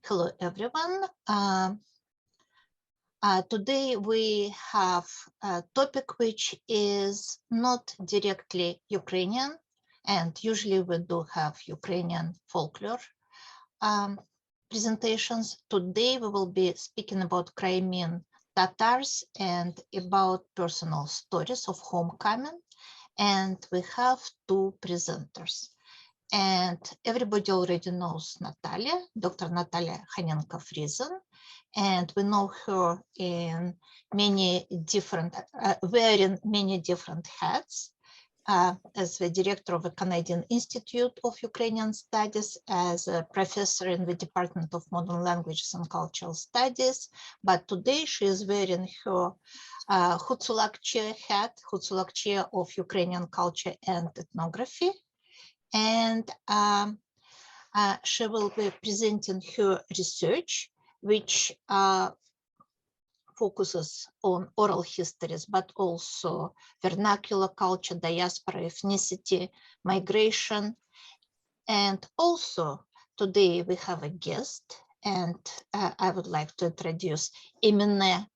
Hello, everyone. Today we have a topic which is not directly Ukrainian, and usually we do have Ukrainian folklore presentations. Today we will be speaking about Crimean Tatars and about personal stories of homecoming, and we have two presenters. And everybody already knows Natalia, Dr. Natalia Khanenko-Friesen, and we know her in many different, wearing many different hats, as the director of the Canadian Institute of Ukrainian Studies, as a professor in the Department of Modern Languages and Cultural Studies. But today she is wearing her Huculak chair hat, Huculak chair of Ukrainian Culture and Ethnography. And she will be presenting her research, which focuses on oral histories, but also vernacular culture, diaspora, ethnicity, migration. And also today we have a guest, and I would like to introduce Emine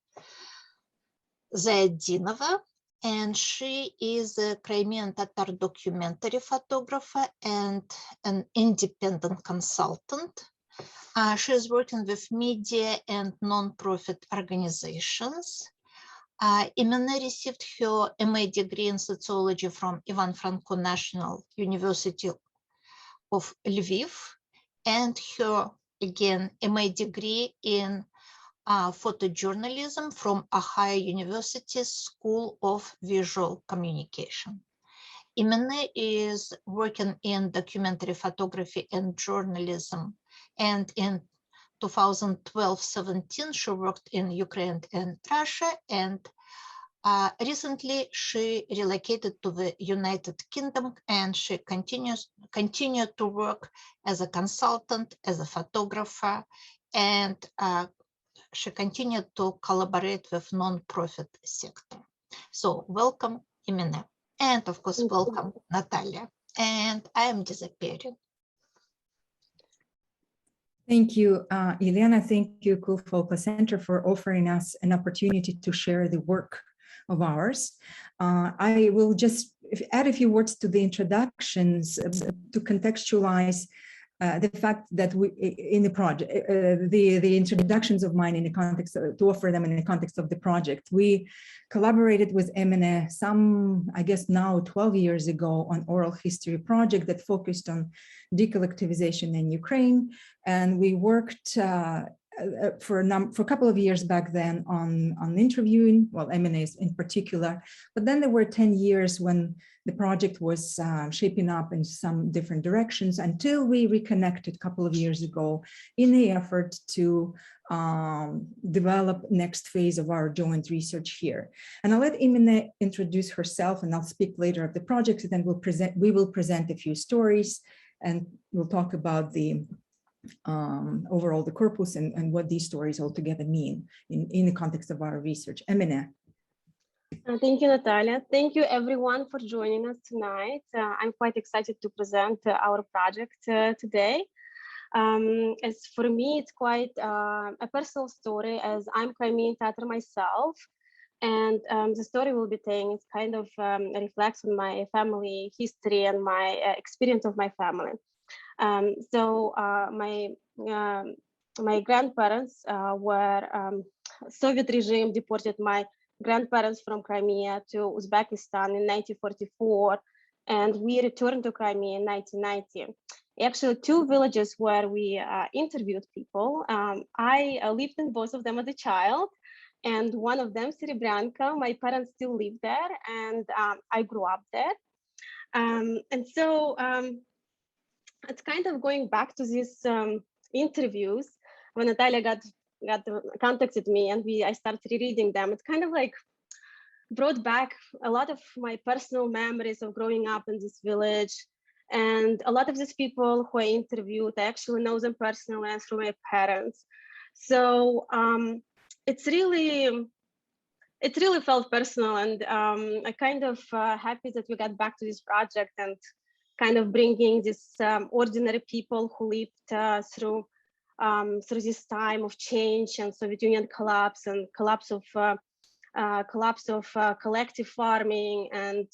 Ziyatdinova. And she is a Crimean Tatar documentary photographer and an independent consultant. She is working with media and non-profit organizations. Emine received her MA degree in sociology from Ivan Franko National University of Lviv, and her, again, MA degree in photojournalism from Ohio University School of Visual Communication. Emine is working in documentary photography and journalism, and in 2012-17 she worked in Ukraine and Russia, and recently she relocated to the United Kingdom, and she continued to work as a consultant, as a photographer, and she continued to collaborate with non-profit sector. So welcome, Emine. And of course, welcome, Natalia. And I am disappearing. Thank you, Elena. Thank you, Cool Folklore Center, for offering us an opportunity to share the work of ours. I will just add a few words to the introductions to contextualize the fact that we, in the project, the introductions of mine in the context, to offer them in the context of the project. We collaborated with Emine some, I guess now 12 years ago, on oral history project that focused on decollectivization in Ukraine. And we worked for a couple of years back then on interviewing, well, Emine in particular, but then there were 10 years when the project was shaping up in some different directions until we reconnected a couple of years ago in the effort to develop next phase of our joint research here. And I'll let Emine introduce herself, and I'll speak later of the project, and then we will present a few stories, and we'll talk about the overall the corpus and what these stories altogether mean in the context of our research. Emine. Thank you, Natalia. Thank you, everyone, for joining us tonight. I'm quite excited to present our project today. As for me, it's quite a personal story, as I'm Crimean Tatar myself. And the story we'll be telling is kind of reflects on my family history and my experience of my family. My grandparents were Soviet regime deported my grandparents from Crimea to Uzbekistan in 1944, and we returned to Crimea in 1990. Actually, two villages where we interviewed people. I lived in both of them as a child, and one of them, Serebranka, my parents still live there, and I grew up there. And so it's kind of going back to these interviews when Natalia contacted me and I started reading them. It's kind of like brought back a lot of my personal memories of growing up in this village. And a lot of these people who I interviewed, I actually know them personally and through my parents. So it really felt personal, and I kind of happy that we got back to this project and kind of bringing these ordinary people who lived through through this time of change and Soviet Union collapse and collapse of collective farming, and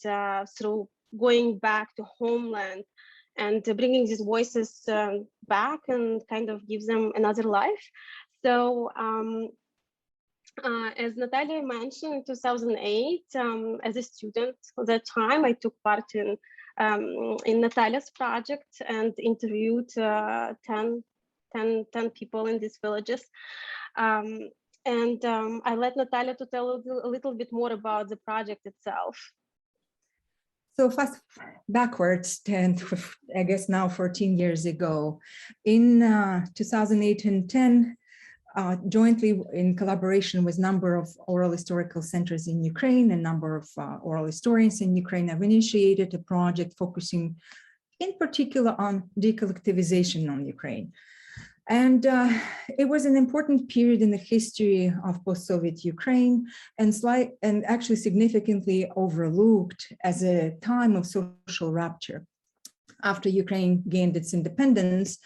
through going back to homeland and bringing these voices back and kind of gives them another life. So as Natalia mentioned, in 2008, as a student at that time, I took part in Natalia's project and interviewed 10 people in these villages. I let Natalia to tell a little bit more about the project itself. So fast backwards, 10, I guess now 14 years ago, in 2008 and 10, jointly in collaboration with a number of oral historical centers in Ukraine, a number of oral historians in Ukraine, have initiated a project focusing in particular on decollectivization on Ukraine. And it was an important period in the history of post-Soviet Ukraine, and actually significantly overlooked as a time of social rupture. After Ukraine gained its independence,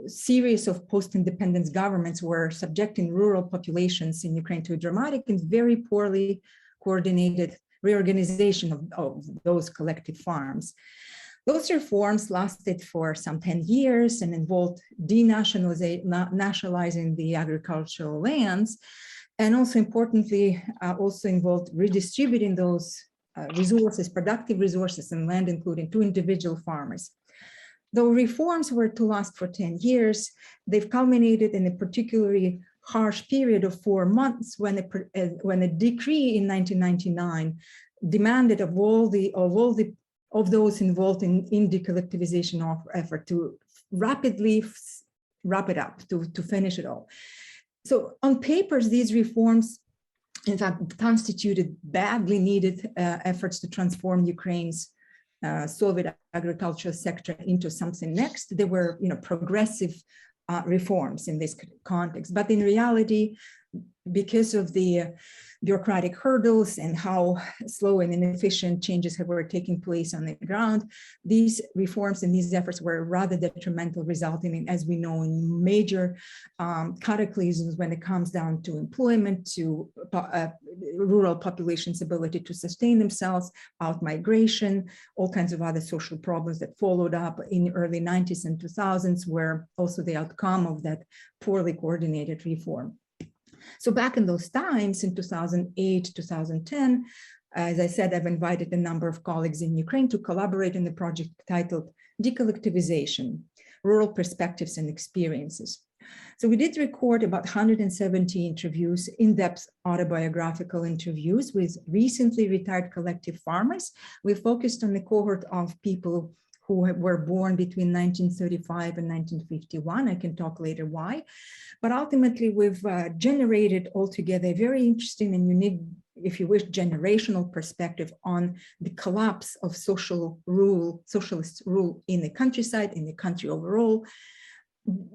series of post-independence governments were subjecting rural populations in Ukraine to a dramatic and very poorly coordinated reorganization of those collective farms. Those reforms lasted for some 10 years and involved denationalizing the agricultural lands, and also importantly, also involved redistributing those resources, productive resources and land, including to individual farmers. Though reforms were to last for 10 years, they've culminated in a particularly harsh period of 4 months when a decree in 1999 demanded of those involved in decollectivization effort to rapidly wrap it up, to finish it all. So on paper, these reforms, in fact, constituted badly needed efforts to transform Ukraine's Soviet agricultural sector into something next. They were, progressive reforms in this context, but in reality, because of the bureaucratic hurdles and how slow and inefficient changes were taking place on the ground, these reforms and these efforts were rather detrimental, resulting in, as we know, in major cataclysms when it comes down to employment, to rural population's ability to sustain themselves, out-migration, all kinds of other social problems that followed up in the early 90s and 2000s were also the outcome of that poorly coordinated reform. So back in those times, in 2008, 2010, as I said, I've invited a number of colleagues in Ukraine to collaborate in the project titled Decollectivization, Rural Perspectives and Experiences. So we did record about 170 interviews, in-depth autobiographical interviews with recently retired collective farmers. We focused on the cohort of people who were born between 1935 and 1951. I can talk later why. But ultimately, we've generated altogether a very interesting and unique, if you wish, generational perspective on the collapse of socialist rule in the countryside, in the country overall,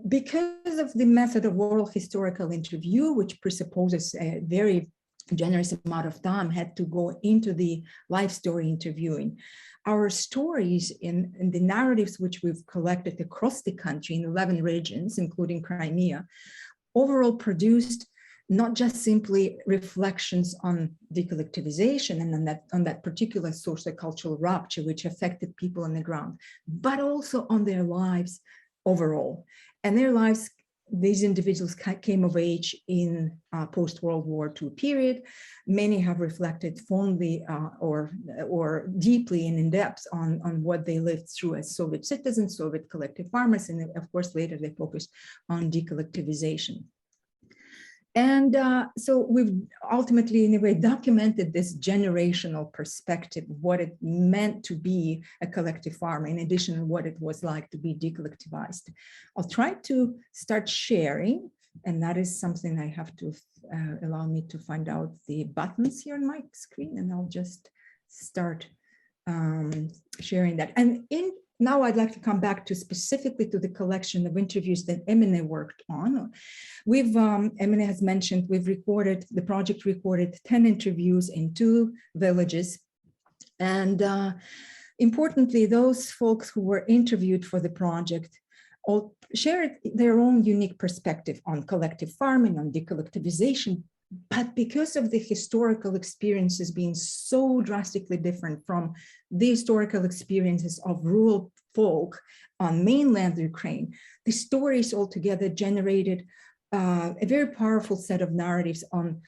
because of the method of oral historical interview, which presupposes a very generous amount of time had to go into the life story interviewing. Our stories in the narratives which we've collected across the country in 11 regions, including Crimea, overall produced not just simply reflections on decollectivization and on that particular socio-cultural rupture which affected people on the ground, but also on their lives overall. And their lives, these individuals came of age in post-World War II period. Many have reflected fondly or deeply and in depth on what they lived through as Soviet citizens, Soviet collective farmers, and of course later they focused on decollectivization. And so we've ultimately, in a way, documented this generational perspective, what it meant to be a collective farmer, in addition to what it was like to be decollectivized. I'll try to start sharing, and that is something I have to allow me to find out the buttons here on my screen, and I'll just start sharing that. And now I'd like to come back to specifically to the collection of interviews that Emine worked on. Emine has mentioned, the project recorded 10 interviews in 2 villages. And importantly, those folks who were interviewed for the project all shared their own unique perspective on collective farming, on decollectivization. But because of the historical experiences being so drastically different from the historical experiences of rural folk on mainland Ukraine, the stories altogether generated a very powerful set of narratives on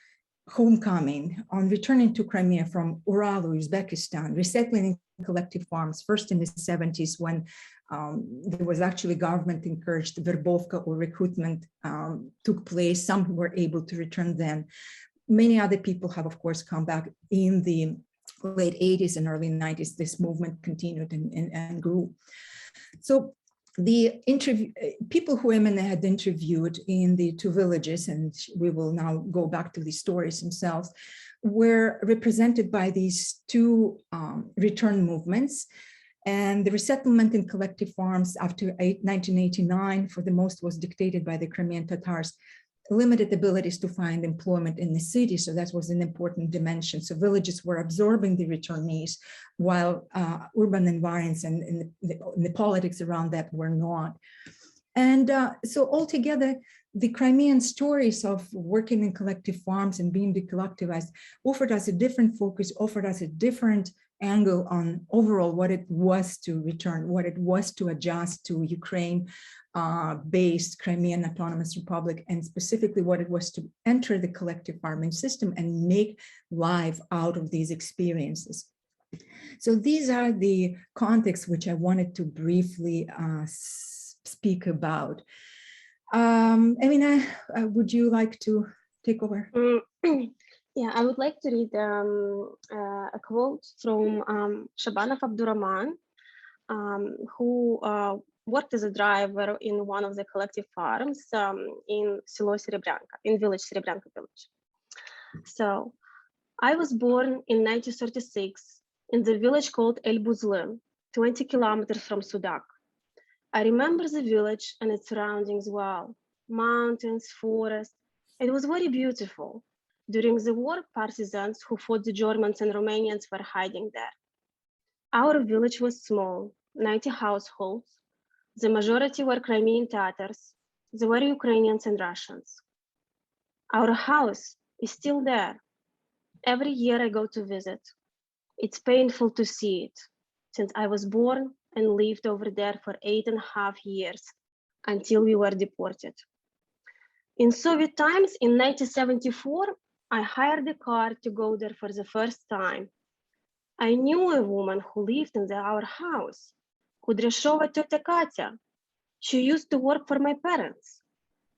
homecoming, on returning to Crimea from Ural, Uzbekistan, resettling in collective farms, first in the 70s when there was actually government-encouraged verbovka or recruitment took place. Some were able to return then. Many other people have, of course, come back in the late 80s and early 90s. This movement continued and grew. So the people who Emine had interviewed in the two villages, and we will now go back to the stories themselves, were represented by these two return movements. And the resettlement in collective farms after 1989, for the most, was dictated by the Crimean Tatars' limited abilities to find employment in the city. So that was an important dimension. So villages were absorbing the returnees, while urban environs and the politics around that were not. And so altogether, the Crimean stories of working in collective farms and being decollectivized offered us a different focus, offered us a different angle on overall what it was to return, what it was to adjust to Ukraine-based Crimean Autonomous Republic, and specifically what it was to enter the collective farming system and make life out of these experiences. So these are the contexts which I wanted to briefly speak about. Emine, would you like to take over? Yeah, I would like to read a quote from Shabbanach Abdurrahman, who worked as a driver in one of the collective farms in Selo Serebranka, in Serebranka village. So, I was born in 1936 in the village called El Buzlem, 20 kilometers from Sudak. I remember the village and its surroundings well, mountains, forests. It was very beautiful. During the war, partisans who fought the Germans and Romanians were hiding there. Our village was small, 90 households. The majority were Crimean Tatars. There were Ukrainians and Russians. Our house is still there. Every year I go to visit. It's painful to see it, since I was born and lived over there for 8.5 years until we were deported. In Soviet times, in 1974, I hired a car to go there for the first time. I knew a woman who lived in our house, Kudryashova Teta Katya. She used to work for my parents.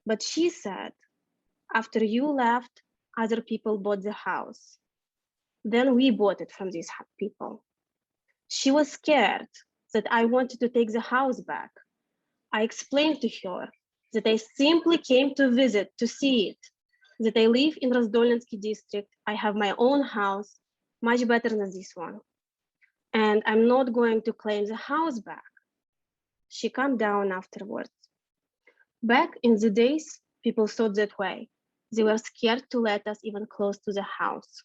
But she said, after you left, other people bought the house. Then we bought it from these people. She was scared that I wanted to take the house back. I explained to her that I simply came to visit, to see it, that I live in Razdolensky district. I have my own house, much better than this one. And I'm not going to claim the house back. She calmed down afterwards. Back in the days, people thought that way. They were scared to let us even close to the house.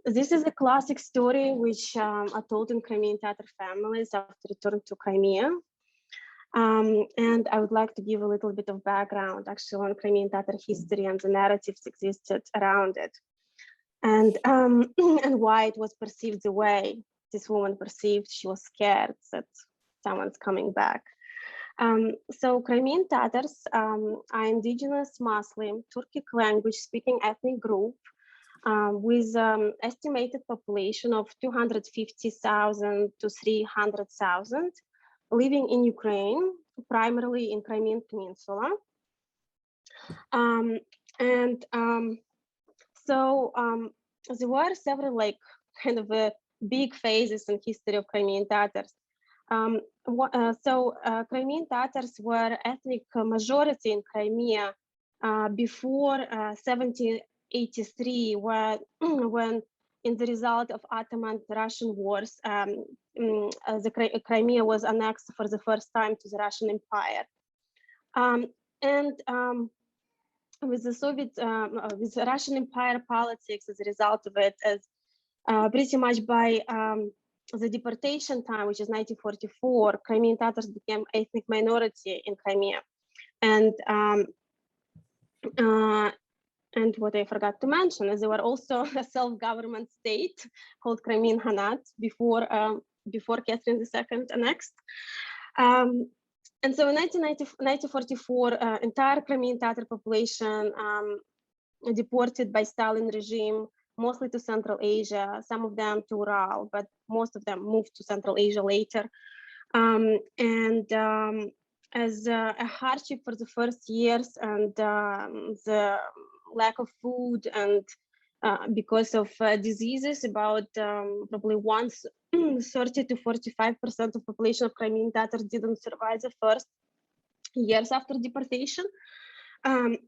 This is a classic story which are told in Crimean Tatar families after return to Crimea. And I would like to give a little bit of background actually on Crimean Tatar history and the narratives existed around it. And why it was perceived the way this woman perceived. She was scared that someone's coming back. So Crimean Tatars are indigenous Muslim Turkic language speaking ethnic group with estimated population of 250,000 to 300,000 living in Ukraine, primarily in Crimean Peninsula. So there were several kind of big phases in history of Crimean Tatars. Crimean Tatars were ethnic majority in Crimea before 1783, when in the result of Ottoman-Russian wars, the Crimea was annexed for the first time to the Russian Empire. With the Soviet, with the Russian Empire politics as a result of it, as pretty much by the deportation time, which is 1944, Crimean Tatars became ethnic minority in Crimea. And what I forgot to mention is there were also a self-government state called Crimean Hanat before Catherine II annexed. And so in 1944, entire Crimean Tatar population deported by Stalin regime, mostly to Central Asia, some of them to Ural, but most of them moved to Central Asia later. As a hardship for the first years and the lack of food and because of diseases, about probably 30 to 45% of population of Crimean Tatars didn't survive the first years after deportation. And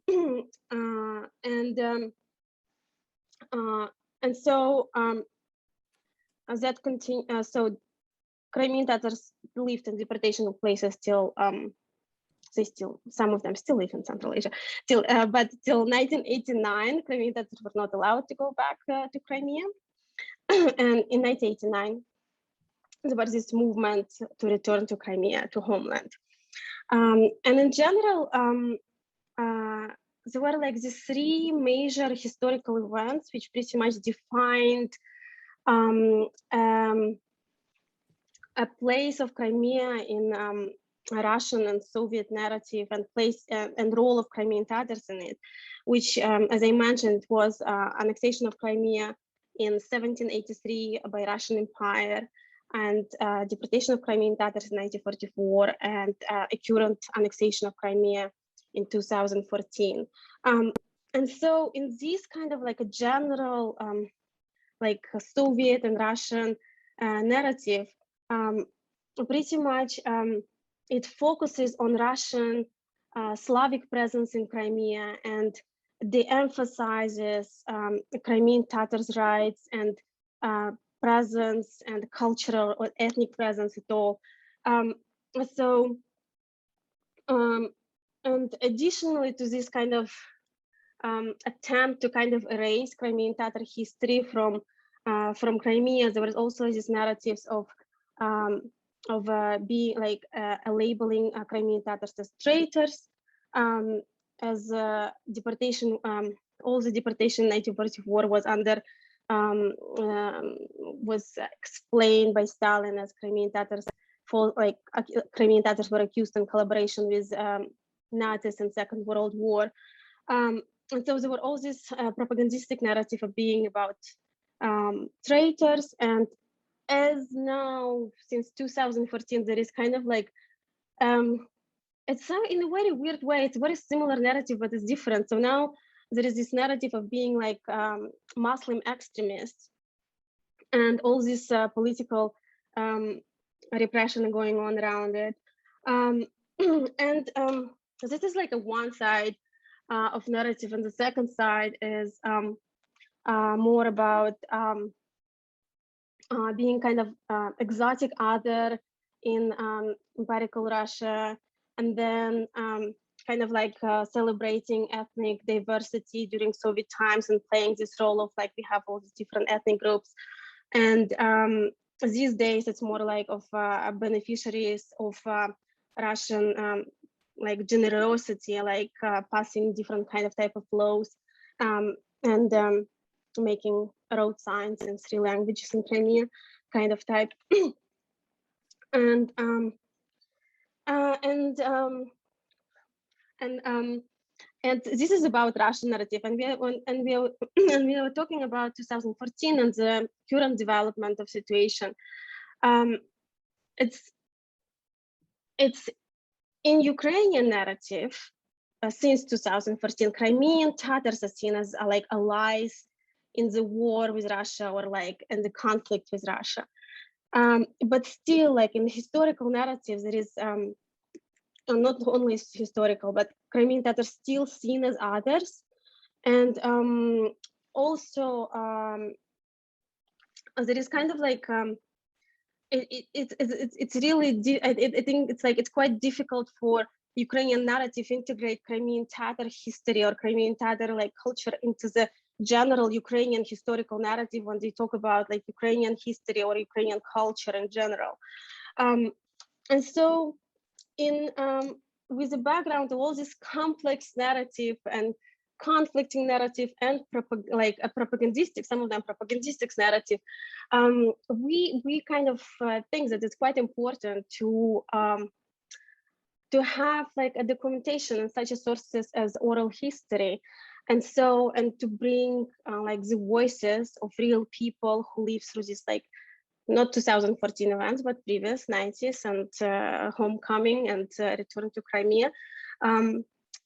so that continue. So Crimean Tatars lived in deportation places till some of them still live in Central Asia, but till 1989, Crimean Tatars were not allowed to go back to Crimea. And in 1989, there was this movement to return to Crimea, to homeland. And in general, there were like these three major historical events which pretty much defined a place of Crimea in Russian and Soviet narrative and place and role of Crimean Tatars in it, which, as I mentioned, was annexation of Crimea in 1783 by Russian Empire, and deportation of Crimean Tatars in 1944, and a current annexation of Crimea in 2014. And so in this kind of like a general like a Soviet and Russian narrative, pretty much it focuses on Russian Slavic presence in Crimea and de-emphasizes Crimean Tatars' rights and presence and cultural or ethnic presence at all. And additionally to this kind of attempt to kind of erase Crimean Tatar history from Crimea, there was also these narratives of being like labeling Crimean Tatars as traitors, as deportation. All the deportation in 1944 was under was explained by Stalin as Crimean Tatars Crimean Tatars were accused in collaboration with Nazis in Second World War. And so there were all this propagandistic narrative of being about traitors. And as now, since 2014, there is kind of like, it's in a very weird way, it's a very similar narrative, but it's different. So now there is this narrative of being like Muslim extremists and all this political repression going on around it. This is like a one side of narrative, and the second side is more about being kind of exotic other in empirical Russia, and then kind of like celebrating ethnic diversity during Soviet times and playing this role of like we have all these different ethnic groups. And these days it's more like of beneficiaries of Russian like generosity, like passing different kind of type of laws and making road signs in 3 languages in Crimea kind of type. And this is about Russian narrative, and we are talking about 2014 and the current development of situation. It's in Ukrainian narrative since 2014. Crimean Tatars are seen as like allies in the war with Russia or like in the conflict with Russia. But still, like in historical narratives, there is not only historical, but Crimean Tatars still seen as others. And also there is kind of like, it's really, I think it's like, it's quite difficult for Ukrainian narrative integrate Crimean Tatar history or Crimean Tatar like culture into the general Ukrainian historical narrative when they talk about like Ukrainian history or Ukrainian culture in general. And so in with the background of all this complex narrative and conflicting narrative and like a propagandistic, some of them propagandistic narrative, we kind of think that it's quite important to have like a documentation and such a sources as oral history, and to bring like the voices of real people who live through this, like not 2014 events, but previous 90s and homecoming and return to Crimea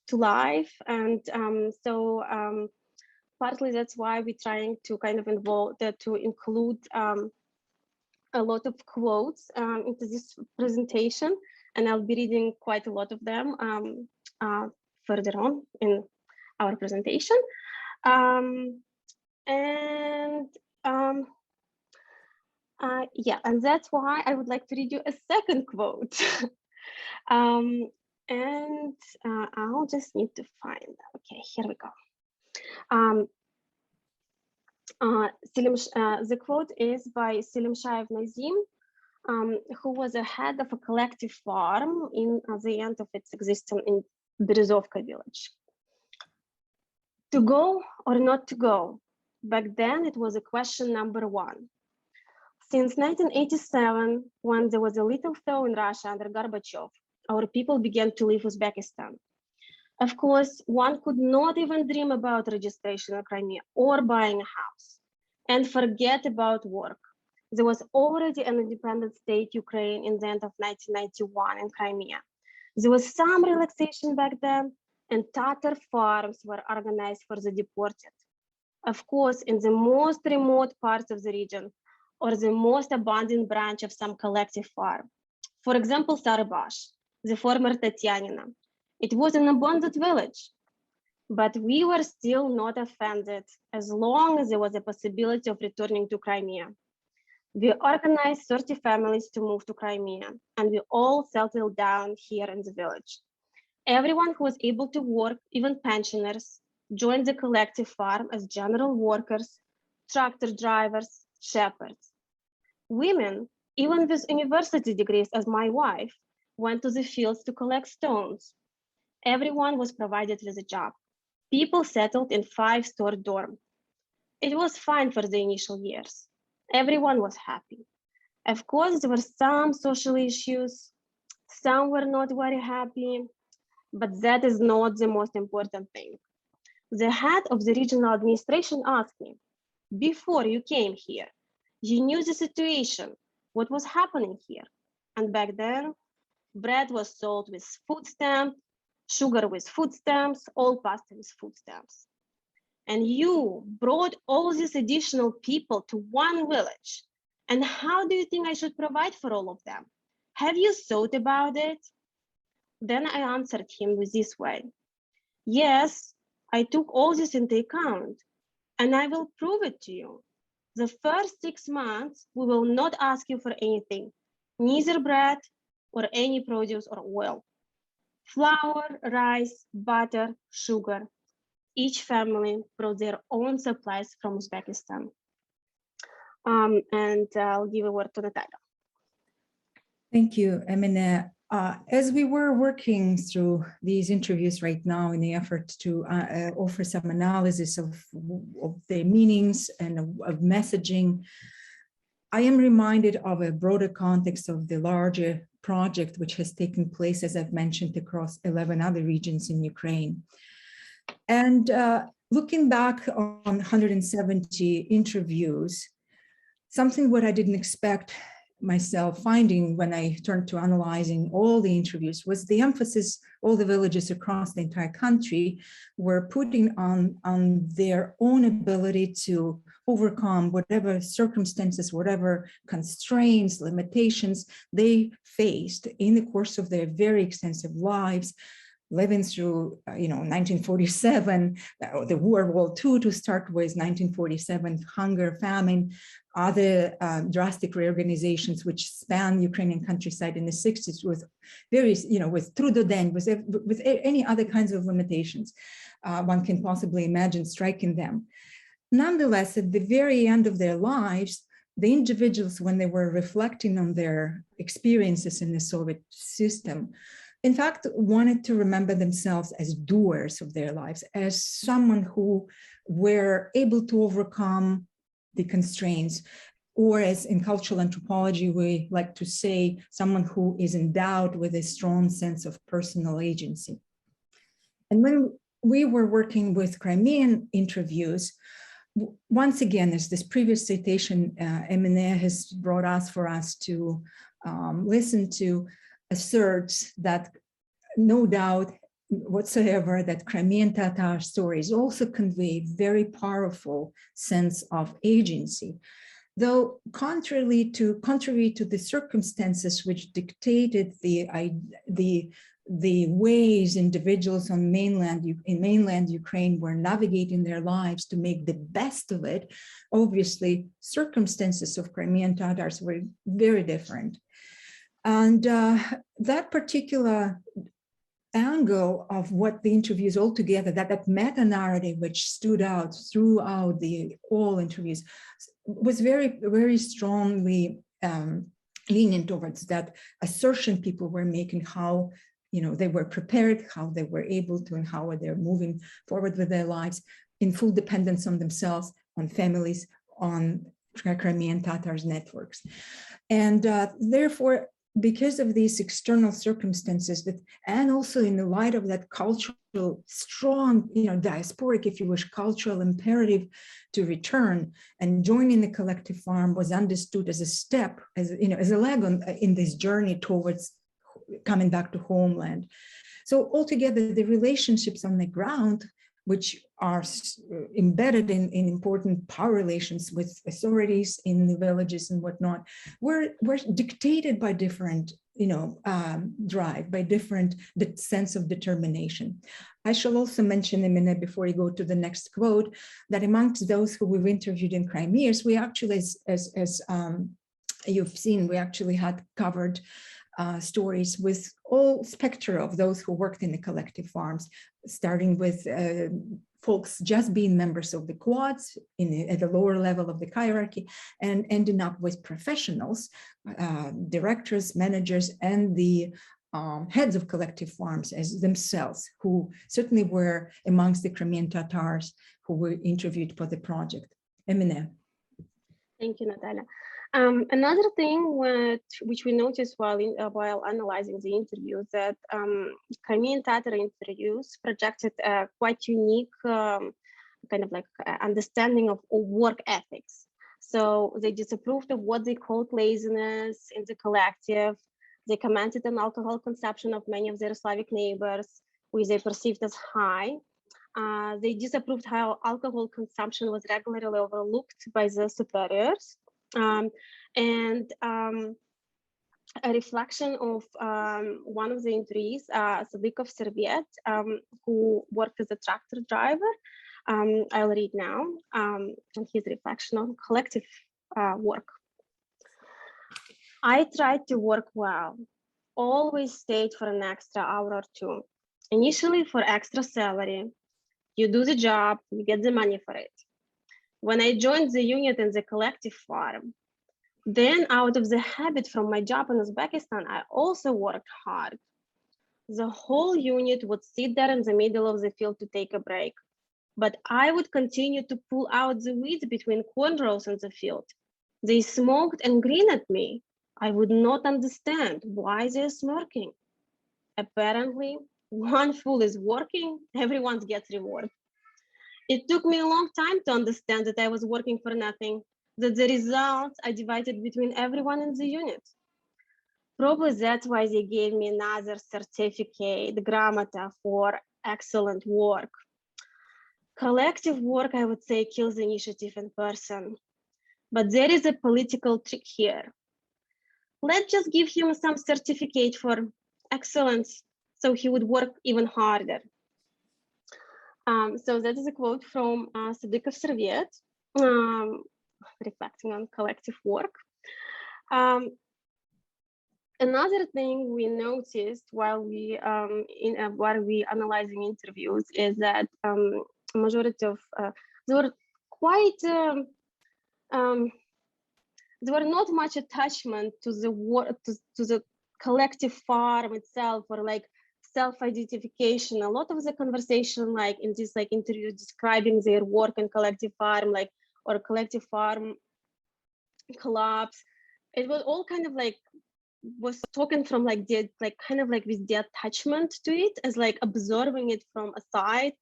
to life. And partly that's why we're trying to kind of to include a lot of quotes into this presentation, and I'll be reading quite a lot of them further on in our presentation. Yeah, and that's why I would like to read you a second quote. I'll just need to find, okay, here we go. The quote is by Selimshayev Nazim, who was a head of a collective farm in the end of its existence in Berezovka village. To go or not to go? Back then, it was a question number one. Since 1987, when there was a little thaw in Russia under Gorbachev, our people began to leave Uzbekistan. Of course, one could not even dream about registration in Crimea or buying a house, and forget about work. There was already an independent state, Ukraine, in the end of 1991 in Crimea. There was some relaxation back then, and Tatar farms were organized for the deported. Of course, in the most remote parts of the region, or the most abandoned branch of some collective farm. For example, Sarabash, the former Tatianina. It was an abandoned village, but we were still not offended as long as there was a possibility of returning to Crimea. We organized 30 families to move to Crimea, and we all settled down here in the village. Everyone who was able to work, even pensioners, joined the collective farm as general workers, tractor drivers, shepherds. Women, even with university degrees as my wife, went to the fields to collect stones. Everyone was provided with a job. People settled in 5-store dorm. It was fine for the initial years. Everyone was happy. Of course, there were some social issues. Some were not very happy, but that is not the most important thing. The head of the regional administration asked me, before you came here, you knew the situation, what was happening here. And back then, bread was sold with food stamp, sugar with food stamps, all pasta with food stamps. And you brought all these additional people to one village. And how do you think I should provide for all of them? Have you thought about it? Then I answered him with this way. Yes, I took all this into account, and I will prove it to you. The first 6 months, we will not ask you for anything, neither bread or any produce or oil. Flour, rice, butter, sugar. Each family brought their own supplies from Uzbekistan. And I'll give a word to Natalia. Thank you, Emine. As we were working through these interviews right now in the effort to offer some analysis of the meanings and of messaging, I am reminded of a broader context of the larger project which has taken place, as I've mentioned, across 11 other regions in Ukraine. And looking back on 170 interviews, something what I didn't expect myself finding when I turned to analyzing all the interviews was the emphasis all the villages across the entire country were putting on their own ability to overcome whatever circumstances, whatever constraints, limitations they faced in the course of their very extensive lives, living through, 1947, the World War II to start with, 1947, hunger, famine, other drastic reorganizations which span Ukrainian countryside in the 60s with various, with Trudodень, with any other kinds of limitations one can possibly imagine striking them. nonetheless, at the very end of their lives, the individuals, when they were reflecting on their experiences in the Soviet system, in fact, wanted to remember themselves as doers of their lives, as someone who were able to overcome the constraints, or as in cultural anthropology, we like to say, someone who is endowed with a strong sense of personal agency. And when we were working with Crimean interviews, once again, as this previous citation Emine has brought us for us to listen to, asserts that no doubt whatsoever that Crimean Tatar stories also convey very powerful sense of agency. Though contrary to the circumstances which dictated the ways individuals in mainland Ukraine were navigating their lives to make the best of it, obviously circumstances of Crimean Tatars were very different. And that particular angle of what the interviews altogether, that meta-narrative which stood out throughout all interviews, was very, very strongly leaning towards that assertion people were making, how they were prepared, how they were able to, and how they're moving forward with their lives in full dependence on themselves, on families, on Crimean Tatars networks. And therefore, because of these external circumstances, and also in the light of that cultural, strong, diasporic, if you wish, cultural imperative to return, and joining the collective farm was understood as a step, as a leg in this journey towards coming back to homeland. So altogether, the relationships on the ground, which are embedded in important power relations with authorities in the villages and whatnot, were dictated by different, drive, by different sense of determination. I shall also mention, Emine, before you go to the next quote, that amongst those who we've interviewed in Crimea, we actually, as you've seen, we actually had covered stories with all spectra of those who worked in the collective farms, starting with folks just being members of the quads at the lower level of the hierarchy, and ending up with professionals, directors, managers, and the heads of collective farms as themselves, who certainly were amongst the Crimean Tatars who were interviewed for the project. Emine. Thank you, Natalia. Another thing which we noticed while analyzing the interviews, that Crimean Tatar interviews projected a quite unique kind of like understanding of work ethics. So they disapproved of what they called laziness in the collective. They commented on alcohol consumption of many of their Slavic neighbors, which they perceived as high. They disapproved how alcohol consumption was regularly overlooked by the superiors. A reflection of one of the interviewees, Ziyatdinova, who worked as a tractor driver. I'll read now, and his reflection on collective work. I tried to work well, always stayed for an extra hour or two, initially for extra salary. You do the job, you get the money for it. When I joined the unit in the collective farm, then out of the habit from my job in Uzbekistan, I also worked hard. The whole unit would sit there in the middle of the field to take a break, but I would continue to pull out the weeds between corn rows in the field. They smoked and grinned at me. I would not understand why they're smirking. Apparently, one fool is working, everyone gets reward. It took me a long time to understand that I was working for nothing, that the results are divided between everyone in the unit. Probably that's why they gave me another certificate, Gramota, for excellent work. Collective work, I would say, kills initiative in person. But there is a political trick here. Let's just give him some certificate for excellence so he would work even harder. So that is a quote from Ziyatdinova, reflecting on collective work. Another thing we noticed while we analyzing interviews is that majority of there were quite, there were not much attachment to the to the collective farm itself, or like self-identification. A lot of the conversation, like in this like interview describing their work in collective farm, like, or collective farm collapse, it was all kind of like was talking from like the kind of like with the attachment to it, as like observing it from aside,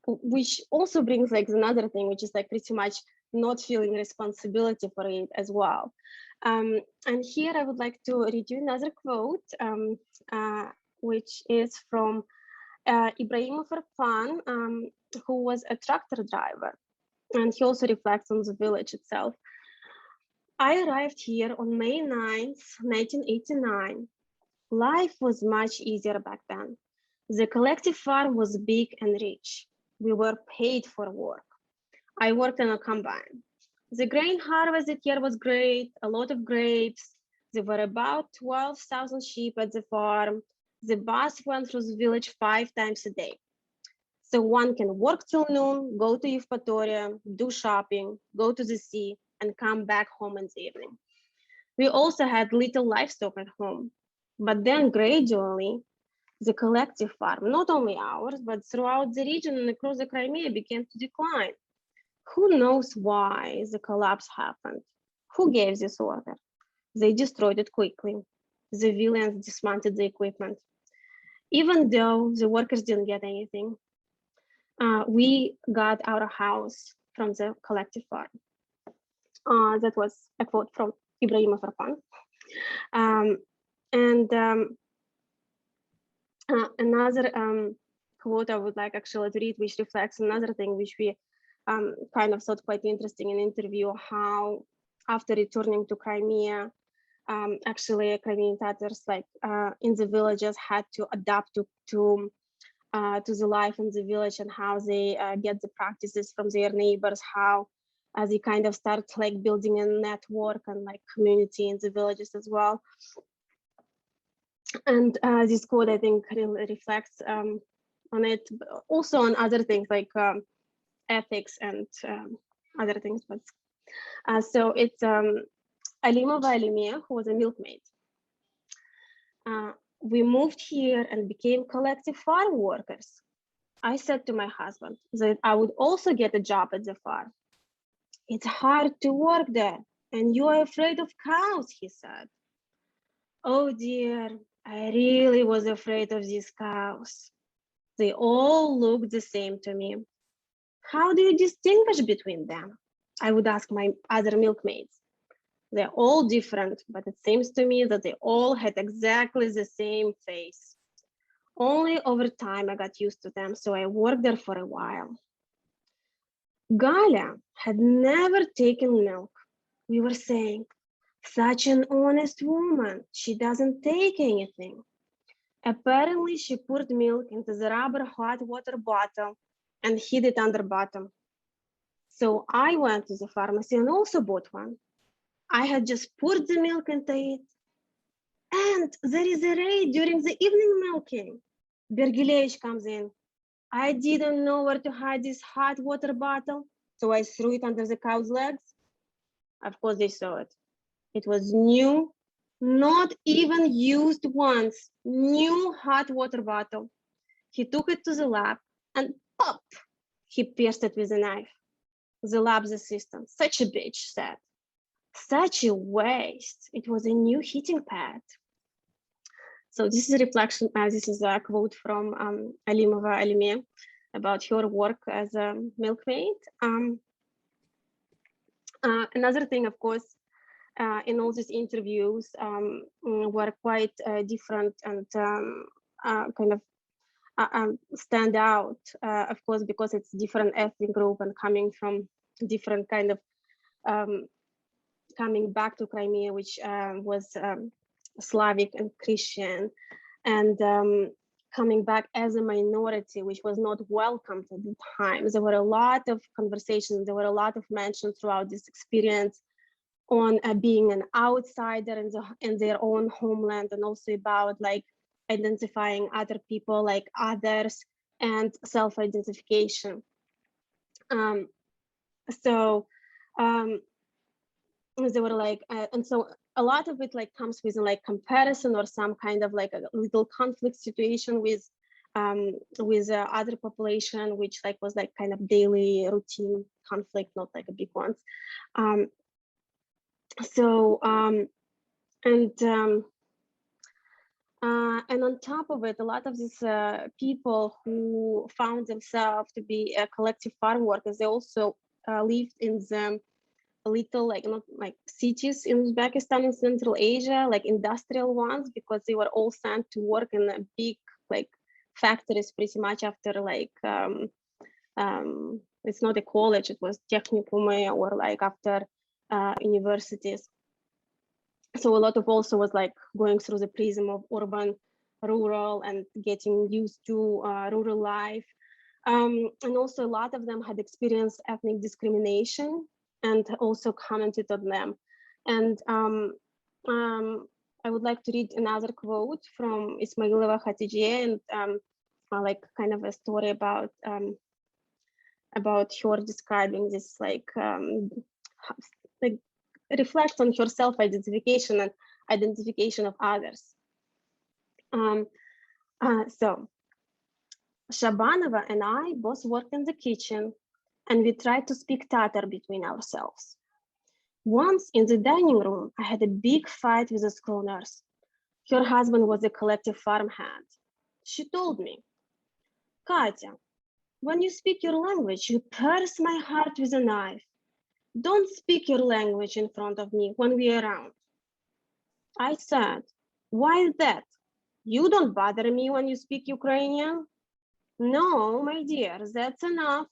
which also brings like another thing, which is like pretty much not feeling responsibility for it as well. And here I would like to read you another quote, which is from Ibrahimov Arfan, who was a tractor driver, and he also reflects on the village itself. I arrived here on May 9th, 1989. Life was much easier back then. The collective farm was big and rich. We were paid for work. I worked on a combine. The grain harvest that year was great, a lot of grapes. There were about 12,000 sheep at the farm. The bus went through the village 5 times a day. So one can work till noon, go to Yevpatoria, do shopping, go to the sea, and come back home in the evening. We also had little livestock at home. But then gradually, the collective farm, not only ours, but throughout the region and across the Crimea, began to decline. Who knows why the collapse happened? Who gave this order? They destroyed it quickly. The villains dismantled the equipment. Even though the workers didn't get anything, we got our house from the collective farm. That was a quote from Ibrahimov Arfan. Another quote I would like actually to read, which reflects another thing which we kind of thought quite interesting in an interview, how after returning to Crimea, actually Crimean Tatars like in the villages had to adapt to the life in the village, and how they get the practices from their neighbors, how they kind of start like building a network and like community in the villages as well. And this quote, I think, really reflects on it, but also on other things like ethics and other things. But so it's Alimova Alimia, who was a milkmaid. We moved here and became collective farm workers. I said to my husband that I would also get a job at the farm. It's hard to work there, and you are afraid of cows, he said. Oh dear, I really was afraid of these cows. They all looked the same to me. How do you distinguish between them? I would ask my other milkmaids. They're all different, but it seems to me that they all had exactly the same face. Only over time I got used to them, so I worked there for a while. Galia had never taken milk. We were saying, such an honest woman, she doesn't take anything. Apparently, she poured milk into the rubber hot water bottle and hid it under bottom. So I went to the pharmacy and also bought one. I had just poured the milk into it. And there is a raid during the evening milking. Bergilevich comes in. I didn't know where to hide this hot water bottle, so I threw it under the cow's legs. Of course, they saw it. It was new, not even used once, new hot water bottle. He took it to the lab and pop, he pierced it with a knife. The lab's assistant, such a bitch, said, such a waste. It was a new heating pad. So this is a reflection, this is a quote from Alimova Alimia about her work as a milkmaid. Another thing, of course, in all these interviews were quite different and kind of stand out, of course, because it's different ethnic group and coming from different kind of coming back to Crimea, which was Slavic and Christian, and coming back as a minority, which was not welcomed at the time. There were a lot of conversations, there were a lot of mentions throughout this experience on being an outsider in their own homeland, and also about like identifying other people like others and self-identification. So they were like, and so a lot of it like comes with like comparison or some kind of like a little conflict situation with other population, which like was like kind of daily routine conflict, not like a big ones. And on top of it, a lot of these people who found themselves to be collective farm workers, they also lived in the little like not like cities in Uzbekistan and Central Asia, like industrial ones, because they were all sent to work in a big like factories pretty much after like it's not a college, it was technicum or like after universities. So a lot of also was like going through the prism of urban, rural, and getting used to rural life. And also a lot of them had experienced ethnic discrimination and also commented on them. And I would like to read another quote from Ismailova Khatijeh, and like kind of a story about her describing this like reflects on her self-identification and identification of others. So Shabbanova and I both worked in the kitchen, and we tried to speak Tatar between ourselves. Once in the dining room, I had a big fight with a school nurse. Her husband was a collective farmhand. She told me, Katya, when you speak your language, you pierce my heart with a knife. Don't speak your language in front of me when we're around. I said, why is that? You don't bother me when you speak Ukrainian? No, my dear, that's enough.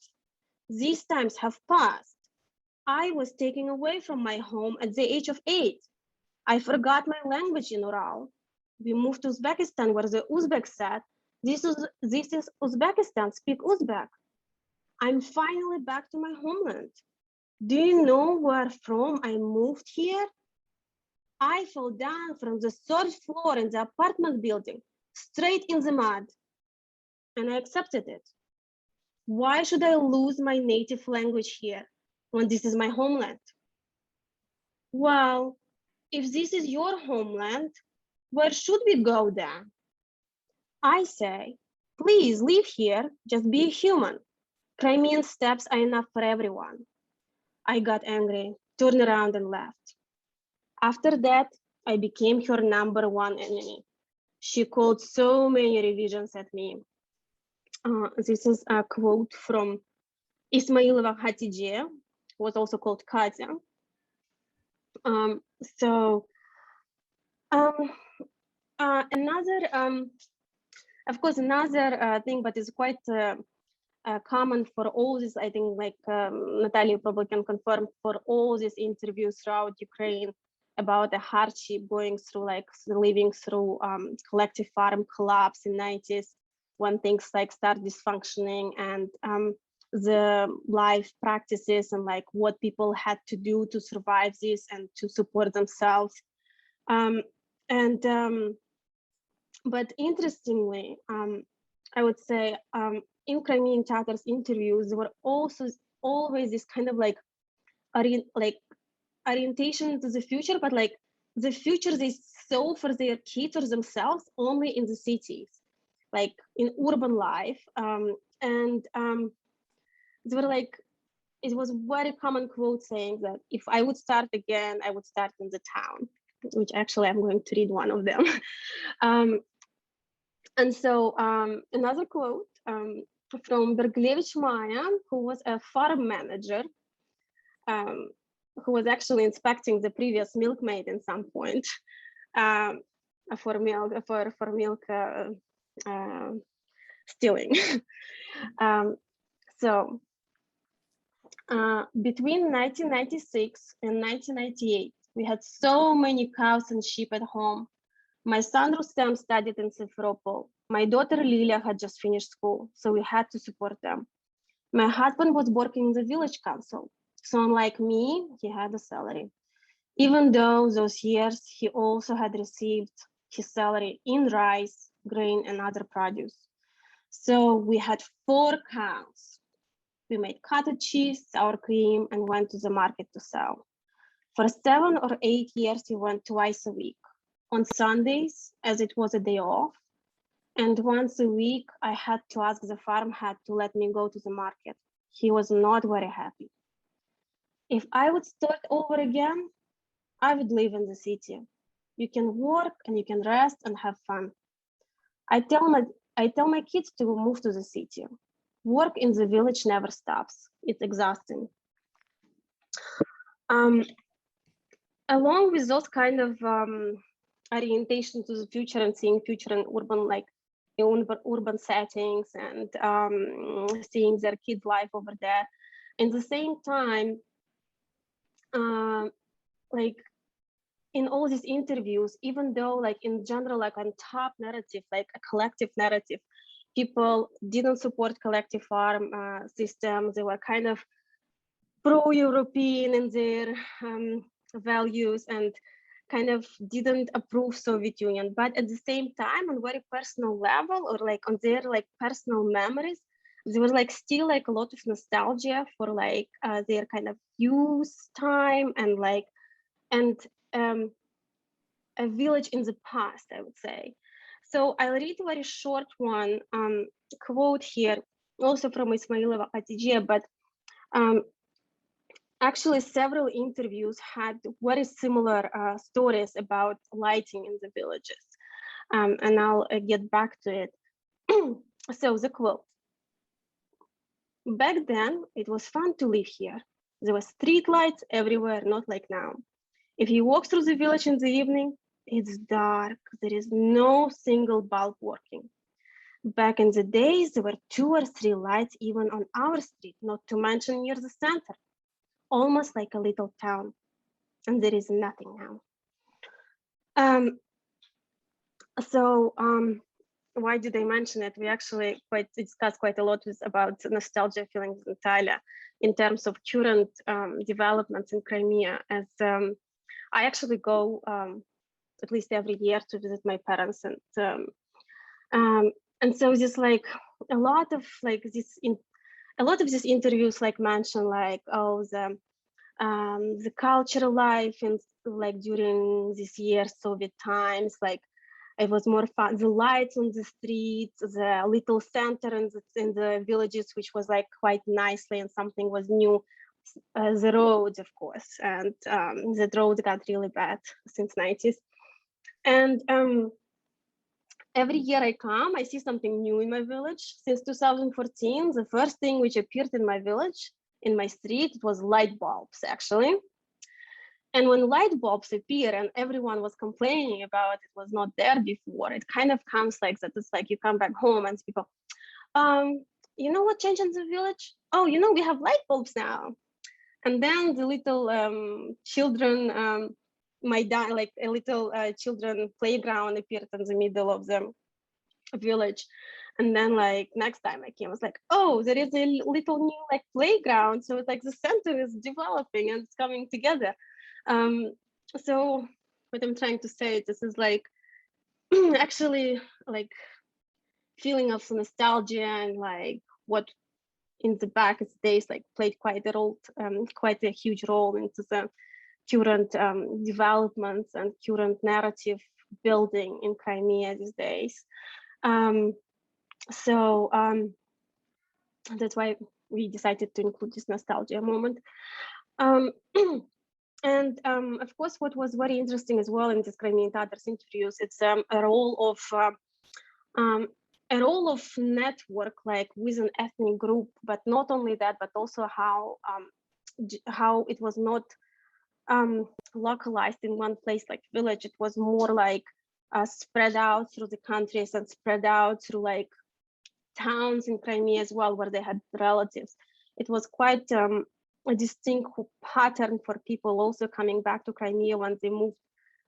These times have passed. I was taken away from my home at the age of 8. I forgot my language in Ural. We moved to Uzbekistan, where the Uzbek said, this is Uzbekistan, speak Uzbek. I'm finally back to my homeland. Do you know where from I moved here? I fell down from the 3rd floor in the apartment building, straight in the mud, and I accepted it. Why should I lose my native language here when this is my homeland? Well, if this is your homeland, where should we go then? I say, please live here, just be a human. Crimean steppes are enough for everyone. I got angry, turned around and left. After that, I became her #1 enemy. She called so many revisions at me. This is a quote from Ismailova Khatijeh, who was also called Katya. Another, of course, another thing, but is quite common for all this, I think, like Natalia probably can confirm, for all these interviews throughout Ukraine about the hardship going through, like living through collective farm collapse in 90s, when things like start dysfunctioning, and the life practices and like what people had to do to survive this and to support themselves. But interestingly, I would say in Crimean Tatars interviews, there were also always this kind of like orientation to the future, but like the future they saw for their kids or themselves only in the cities, like in urban life. They were like, it was very common quote saying that if I would start again, I would start in the town, which actually I'm going to read one of them. And so another quote from Berglevich Maya, who was a farm manager, who was actually inspecting the previous milkmaid at some point for milk stealing. So between 1996 and 1998, we had so many cows and sheep at home. My son Rustem studied in Simferopol. My daughter Lilia had just finished school, so we had to support them. My husband was working in the village council, so unlike me, he had a salary. Even though those years, he also had received his salary in rice, grain, and other produce. So we had 4 cows. We made cottage cheese, sour cream, and went to the market to sell. For 7 or 8 years, we went twice a week, on Sundays, as it was a day off. And once a week, I had to ask the farmhand to let me go to the market. He was not very happy. If I would start over again, I would live in the city. You can work and you can rest and have fun. I tell my kids to move to the city. Work in the village never stops. It's exhausting. Along with those kind of orientation to the future and seeing future in urban settings and seeing their kids' life over there. In the same time, like in all these interviews, even though like in general, like on top narrative, like a collective narrative, people didn't support collective farm systems. They were kind of pro-European in their values and kind of didn't approve Soviet Union. But at the same time, on very personal level or like on their like personal memories, there was like still like a lot of nostalgia for like their kind of youth time and like a village in the past, I would say. So I'll read a very short one quote here, also from Ismailova Khatijia, but actually several interviews had very similar stories about lighting in the villages. And I'll get back to it. So the quote: "Back then, it was fun to live here. There were street lights everywhere, not like now. If you walk through the village in the evening, it's dark. There is no single bulb working. Back in the days, there were 2 or 3 lights even on our street, not to mention near the center. Almost like a little town. And there is nothing now." Why did I mention it? We actually discussed quite a lot about nostalgia feelings in Natalia in terms of current developments in Crimea, as I actually go at least every year to visit my parents, and so just like a lot of these interviews like mention like, oh, the cultural life and like during this year Soviet times, like it was more fun, the lights on the streets, the little center in the villages, which was like quite nicely, and something was new. The roads, of course, and the roads got really bad since 90s. And every year I come, I see something new in my village. Since 2014, the first thing which appeared in my village, in my street, it was light bulbs, actually. And when light bulbs appear and everyone was complaining about it was not there before, it kind of comes like that. It's like you come back home and people, you know what changed in the village? Oh, you know, we have light bulbs now. And then the little children, like a little children playground appeared in the middle of the village. And then like next time I came, I was like, oh, there is a little new like playground. So it's like the center is developing and it's coming together. So what I'm trying to say, this is like actually like feeling of nostalgia and like what in the back of the days like played quite a huge role into the current developments and current narrative building in Crimea these days. So that's why we decided to include this nostalgia moment. And of course, what was very interesting as well in this Crimean Tatars interviews, it's a role of network, like with an ethnic group, but not only that, but also how it was not localized in one place like village. It was more like spread out through the countries and spread out through like towns in Crimea as well, where they had relatives. It was quite a distinct pattern for people also coming back to Crimea when they moved.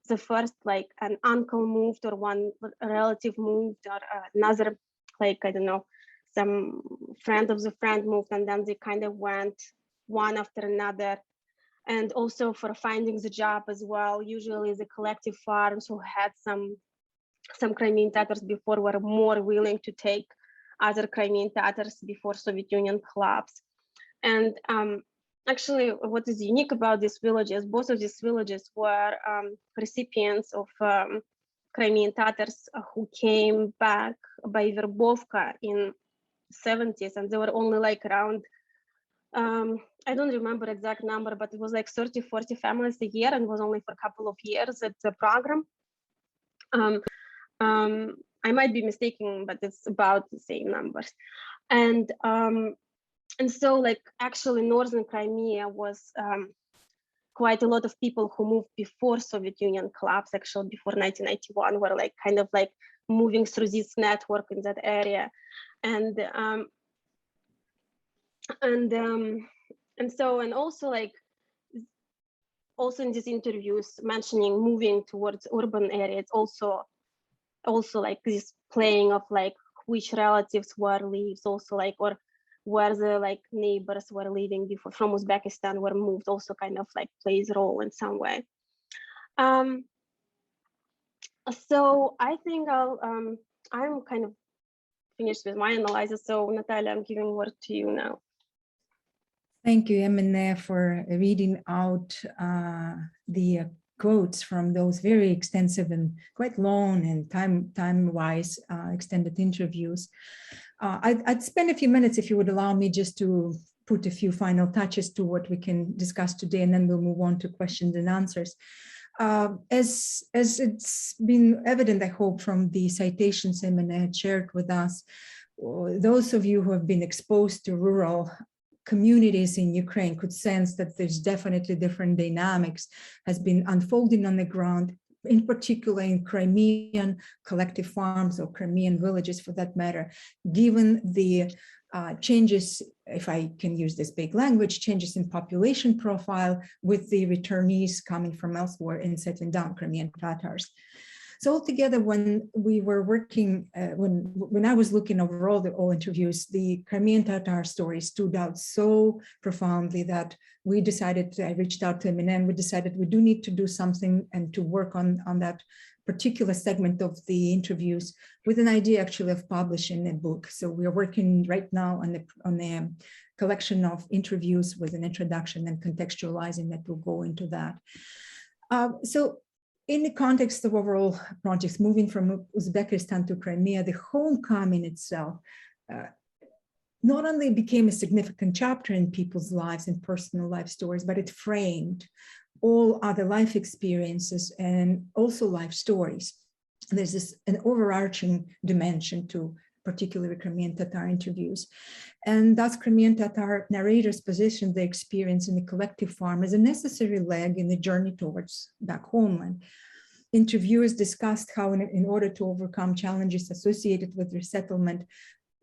The first, like an uncle moved or one relative moved or another, like, I don't know, some friend of the friend moved, and then they kind of went one after another. And also for finding the job as well, usually the collective farms who had some Crimean Tatars before were more willing to take other Crimean Tatars before Soviet Union collapsed. And actually, what is unique about these villages, both of these villages were recipients of Crimean Tatars who came back by Verbovka in 70s, and they were only like around, I don't remember exact number, but it was like 30, 40 families a year, and was only for a couple of years at the program. I might be mistaken, but it's about the same numbers. And so like actually northern Crimea was quite a lot of people who moved before Soviet Union collapse, actually before 1991, were like kind of like moving through this network in that area. And also in these interviews mentioning moving towards urban areas, also like this playing of like which relatives were lives, also like, or where the like neighbors were living before from Uzbekistan were moved, also kind of like plays a role in some way. So I think I'm kind of finished with my analysis. So Natalia, I'm giving word to you now. Thank you, Emine, for reading out the quotes from those very extensive and quite long and time-wise extended interviews. I'd spend a few minutes, if you would allow me, just to put a few final touches to what we can discuss today, and then we'll move on to questions and answers. As it's been evident, I hope, from the citations Emine had shared with us, those of you who have been exposed to rural communities in Ukraine could sense that there's definitely different dynamics has been unfolding on the ground, in particular in Crimean collective farms or Crimean villages for that matter, given the changes, if I can use this big language, changes in population profile with the returnees coming from elsewhere and settling down, Crimean Tatars. So altogether, when we were working, when I was looking over all interviews, the Crimean Tatar story stood out so profoundly that we decided, I reached out to Emine, and we decided we do need to do something and to work on that particular segment of the interviews with an idea actually of publishing a book. So we are working right now on the collection of interviews with an introduction and contextualizing that will go into that. So in the context of overall projects, moving from Uzbekistan to Crimea, the homecoming itself not only became a significant chapter in people's lives and personal life stories, but it framed all other life experiences and also life stories. There's an overarching dimension to particularly Crimean Tatar interviews. And thus Crimean Tatar narrators positioned the experience in the collective farm as a necessary leg in the journey towards back homeland. Interviewers discussed how in order to overcome challenges associated with resettlement,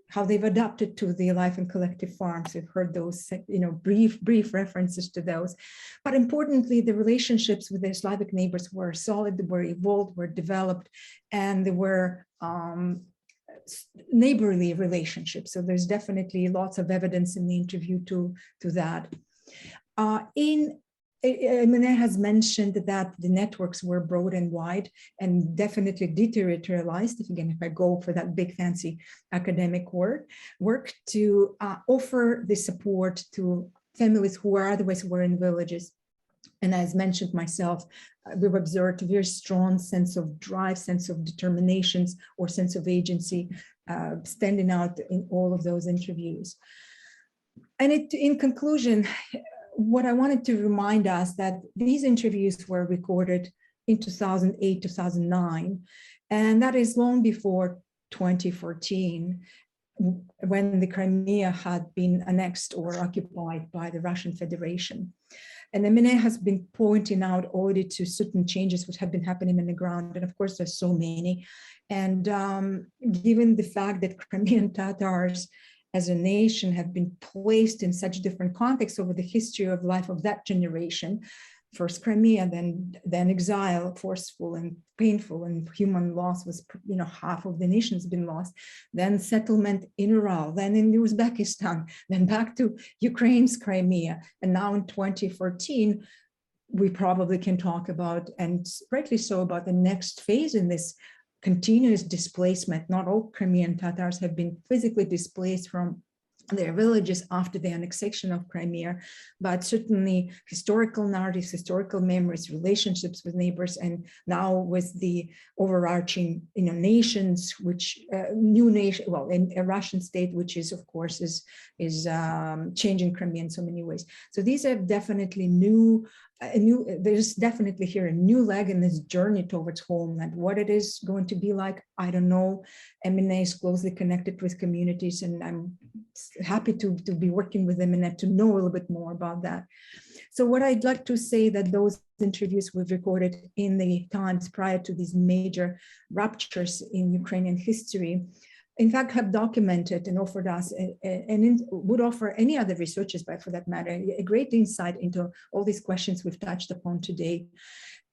how they've adapted to the life in collective farms. We've heard those, brief references to those. But importantly, the relationships with their Slavic neighbors were solid, were evolved, were developed, and they were neighborly relationships. So there's definitely lots of evidence in the interview to that. Emine has mentioned that the networks were broad and wide and definitely deterritorialized, if I go for that big fancy academic work to offer the support to families who are otherwise were in villages. And as mentioned myself, we've observed a very strong sense of drive, sense of determinations, or sense of agency standing out in all of those interviews. And in conclusion, what I wanted to remind us that these interviews were recorded in 2008, 2009, and that is long before 2014, when the Crimea had been annexed or occupied by the Russian Federation. And Emine has been pointing out already to certain changes which have been happening on the ground. And of course, there's so many. And given the fact that Crimean Tatars as a nation have been placed in such different contexts over the history of life of that generation, first Crimea, then exile, forceful and painful, and human loss was, half of the nation's been lost, then settlement in Ural, then in Uzbekistan, then back to Ukraine's Crimea. And now in 2014, we probably can talk about, and rightly so, about the next phase in this continuous displacement. Not all Crimean Tatars have been physically displaced from their villages after the annexation of Crimea, but certainly historical narratives, historical memories, relationships with neighbors, and now with the overarching, nations, which new nation, well, in a Russian state, which is, of course, is changing Crimea in so many ways. So these are definitely there's definitely here a new leg in this journey towards homeland. What it is going to be like, I don't know. Emine is closely connected with communities, and I'm happy to be working with them and to know a little bit more about that. So what I'd like to say that those interviews we've recorded in the times prior to these major ruptures in Ukrainian history, in fact, have documented and offered us, and would offer any other researchers, but for that matter, a great insight into all these questions we've touched upon today.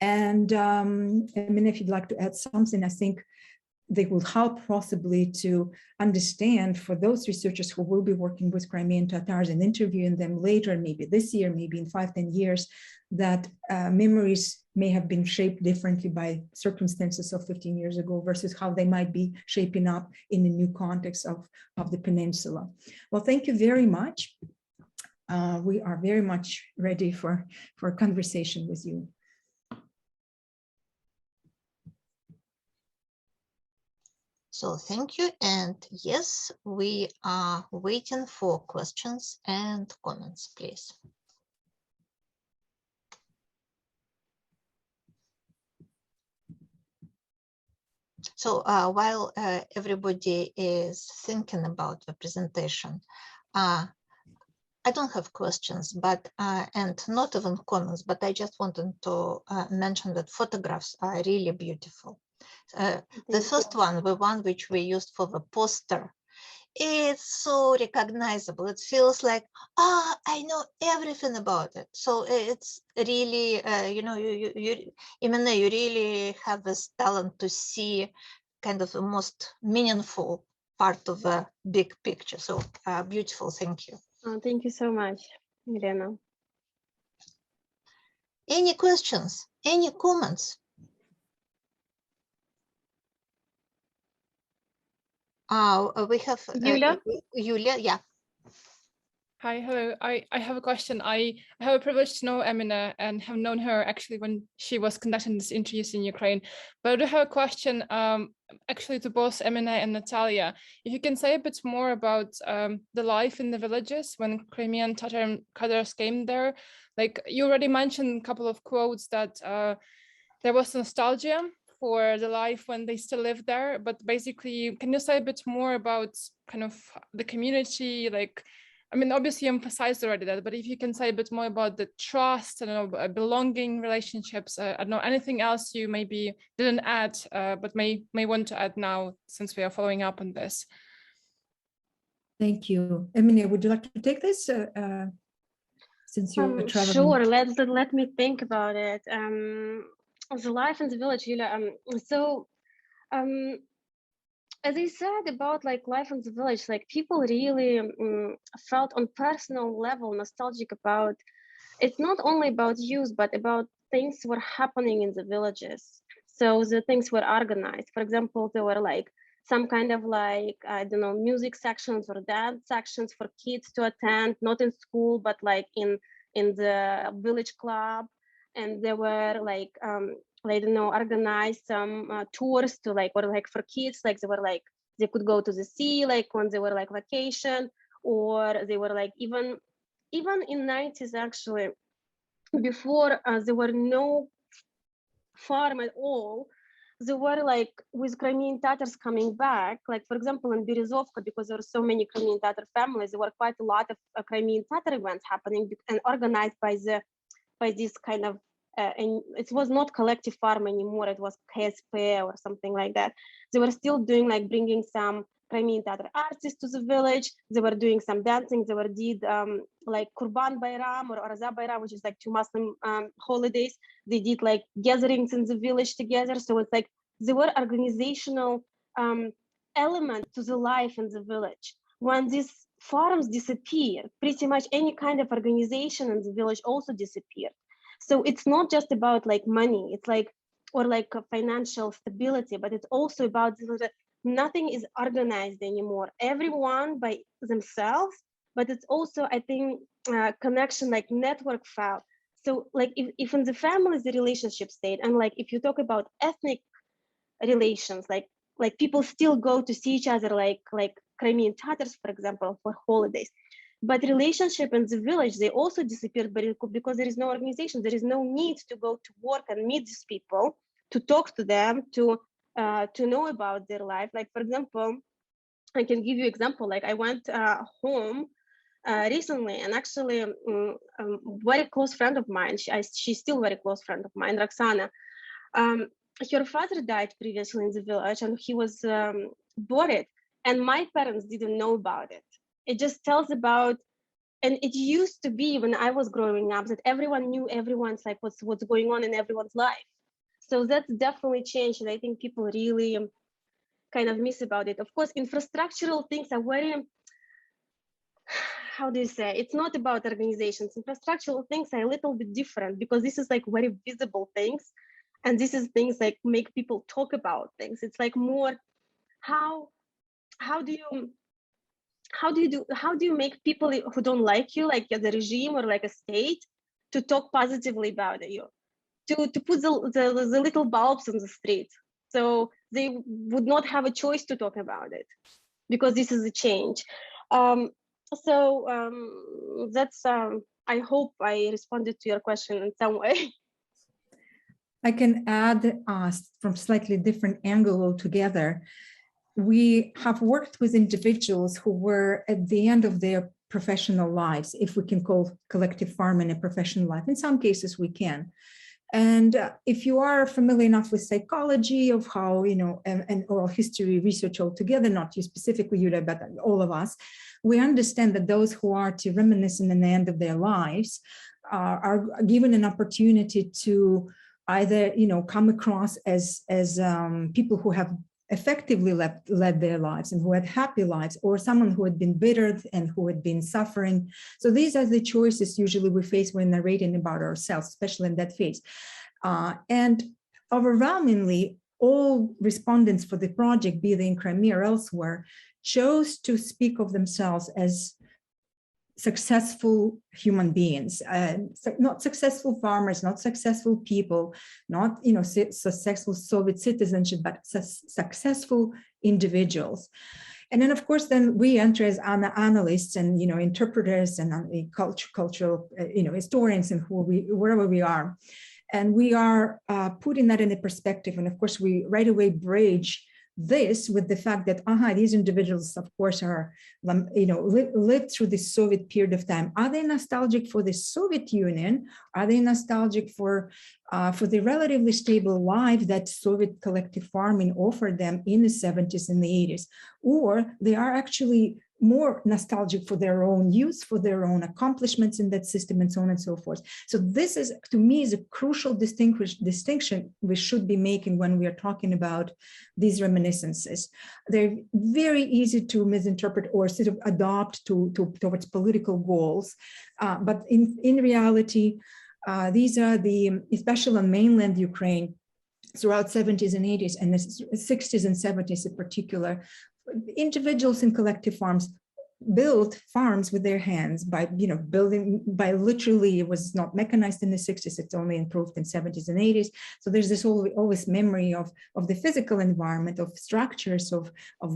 And I mean, if you'd like to add something, I think they will help possibly to understand for those researchers who will be working with Crimean Tatars and interviewing them later, maybe this year, maybe in 5-10 years, that memories may have been shaped differently by circumstances of 15 years ago versus how they might be shaping up in the new context of the peninsula. Well, thank you very much. We are very much ready for a conversation with you. So thank you. And yes, we are waiting for questions and comments, please. So while everybody is thinking about the presentation, I don't have questions, but and not even comments, but I just wanted to mention that photographs are really beautiful. The first one, the one which we used for the poster, it's so recognizable. It feels like, I know everything about it. So it's really, Emine, you really have this talent to see kind of the most meaningful part of the big picture. So beautiful, thank you. Oh, thank you so much, Irena. Any questions, any comments? We have Yulia. Yulia, yeah. Hi, hello. I have a question. I have a privilege to know Emine and have known her actually when she was conducting this interviews in Ukraine. But I do have a question actually to both Emine and Natalia. If you can say a bit more about the life in the villages when Crimean Tatars came there. Like you already mentioned a couple of quotes that there was nostalgia for the life when they still lived there. But basically, can you say a bit more about kind of the community, like, I mean, obviously you emphasized already that, but if you can say a bit more about the trust and belonging relationships, I don't know, anything else you maybe didn't add, but may want to add now since we are following up on this. Thank you. Emine, would you like to take this since you're traveling? Sure, let me think about it. The life in the village, Yulia. As I said about like life in the village, like people really felt on personal level nostalgic about, it's not only about youth, but about things were happening in the villages. So the things were organized. For example, there were like some kind of like, I don't know, music sections or dance sections for kids to attend, not in school, but like in the village club. And there were like, I don't know, organize some tours to like, or like for kids, like they were like, they could go to the sea, like when they were like vacation, or they were like, even in 90s, actually, before there were no farm at all, they were like with Crimean Tatars coming back, like for example, in Berezovka, because there were so many Crimean Tatar families, there were quite a lot of Crimean Tatar events happening and organized by this kind of, and it was not collective farm anymore, it was KSP or something like that. They were still doing like bringing some Crimean Tatar artists to the village. They were doing some dancing. They did like Kurban Bayram or Arza Bayram, which is like 2 Muslim holidays. They did like gatherings in the village together. So it's like there were organizational element to the life in the village. When these farms disappeared, pretty much any kind of organization in the village also disappeared. So it's not just about like money, it's like, or like financial stability, but it's also about nothing is organized anymore. Everyone by themselves, but it's also, I think, connection, like network file. So like if in the family is the relationship state, and like if you talk about ethnic relations, like people still go to see each other, like Crimean Tatars, for example, for holidays. But relationship in the village, they also disappeared because there is no organization. There is no need to go to work and meet these people, to talk to them, to know about their life. Like, for example, I can give you example. Like I went home recently, and actually a very close friend of mine, she's still a very close friend of mine, Roxana. Her father died previously in the village, and he was buried, and my parents didn't know about it. It just tells about, and it used to be when I was growing up that everyone knew everyone's like what's going on in everyone's life. So that's definitely changed, and I think people really kind of miss about it. Of course, infrastructural things are very, how do you say, it's not about organizations. Infrastructural things are a little bit different, because this is like very visible things, and this is things like make people talk about things. It's like more how do you make people who don't like you, like the regime or like a state, to talk positively about you, to put the little bulbs on the street, so they would not have a choice to talk about it, because this is a change. That's I hope I responded to your question in some way. I can add from slightly different angle altogether. We have worked with individuals who were at the end of their professional lives, if we can call collective farming a professional life. In some cases we can. And if you are familiar enough with psychology of how, and oral history research altogether, not you specifically, Yulia, but all of us, we understand that those who are to reminisce in the end of their lives are given an opportunity to either, come across as people who have effectively led their lives and who had happy lives, or someone who had been bitter and who had been suffering. So these are the choices usually we face when narrating about ourselves, especially in that phase. And overwhelmingly, all respondents for the project, be they in Crimea or elsewhere, chose to speak of themselves as successful human beings, not successful farmers, not successful people, not successful Soviet citizenship, but successful individuals. And then, of course, then we enter as analysts and interpreters and cultural historians and wherever we are, and we are putting that in a perspective. And of course, we right away bridge this with the fact that these individuals, of course, are lived through the Soviet period of time. Are they nostalgic for the Soviet Union? Are they nostalgic for the relatively stable life that Soviet collective farming offered them in the 70s and the 80s? Or they are actually more nostalgic for their own use, for their own accomplishments in that system, and so on and so forth. So this is, to me, is a crucial distinction we should be making when we are talking about these reminiscences. They're very easy to misinterpret or sort of adopt towards political goals. But in reality, these are especially on mainland Ukraine, throughout 70s and 80s, and the 60s and 70s in particular, individuals in collective farms built farms with their hands by building by literally, it was not mechanized in the 60s, it's only improved in 70s and 80s. So there's this always memory of the physical environment, of structures, of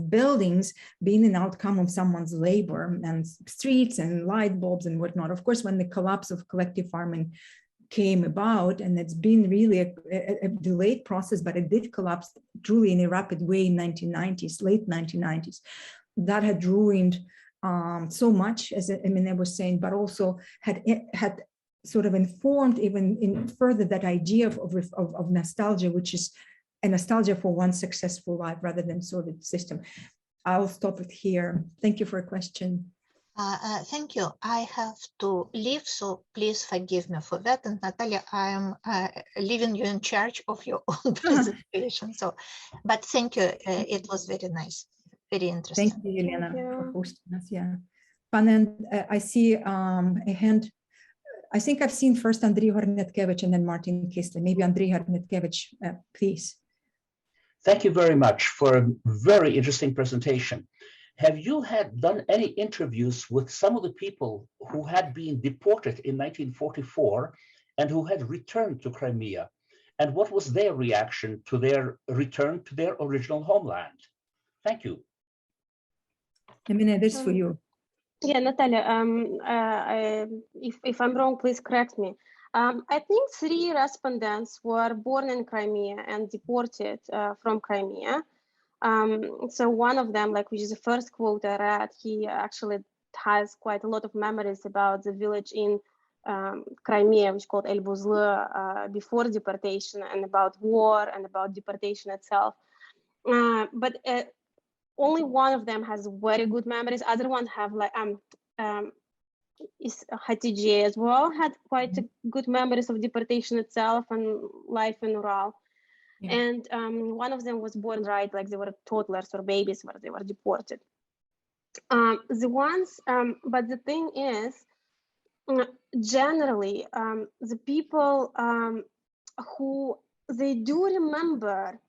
buildings being an outcome of someone's labor, and streets and light bulbs and whatnot. Of course, when the collapse of collective farming came about, and it's been really a delayed process, but it did collapse truly in a rapid way in late 1990s. That had ruined so much, as Emine was saying, but also had sort of informed even in further that idea of nostalgia, which is a nostalgia for one successful life rather than Soviet system. I'll stop it here. Thank you for a question. Thank you. I have to leave, so please forgive me for that. And Natalia, I am leaving you in charge of your own presentation. So, but thank you. It was very nice, very interesting. Thank you, Elena, for hosting us. Yeah. Panen, I see a hand. I think I've seen first Andrei Hornetkevich and then Martin Kistler. Maybe Andrei Hornetkevich, please. Thank you very much for a very interesting presentation. Have you done any interviews with some of the people who had been deported in 1944 and who had returned to Crimea? And what was their reaction to their return to their original homeland? Thank you. Emine, this is for you. Yeah, Natalia, if I'm wrong, please correct me. I think 3 respondents were born in Crimea and deported from Crimea. So one of them, which is the first quote I read, he actually has quite a lot of memories about the village in Crimea, which is called Elbuzlı, before deportation, and about war and about deportation itself. But only one of them has very good memories. Other one have is Hatice as well, had quite good memories of deportation itself and life in Ural. Yeah. And one of them was born they were toddlers or babies where they were deported. But the thing is, generally, the people who they do remember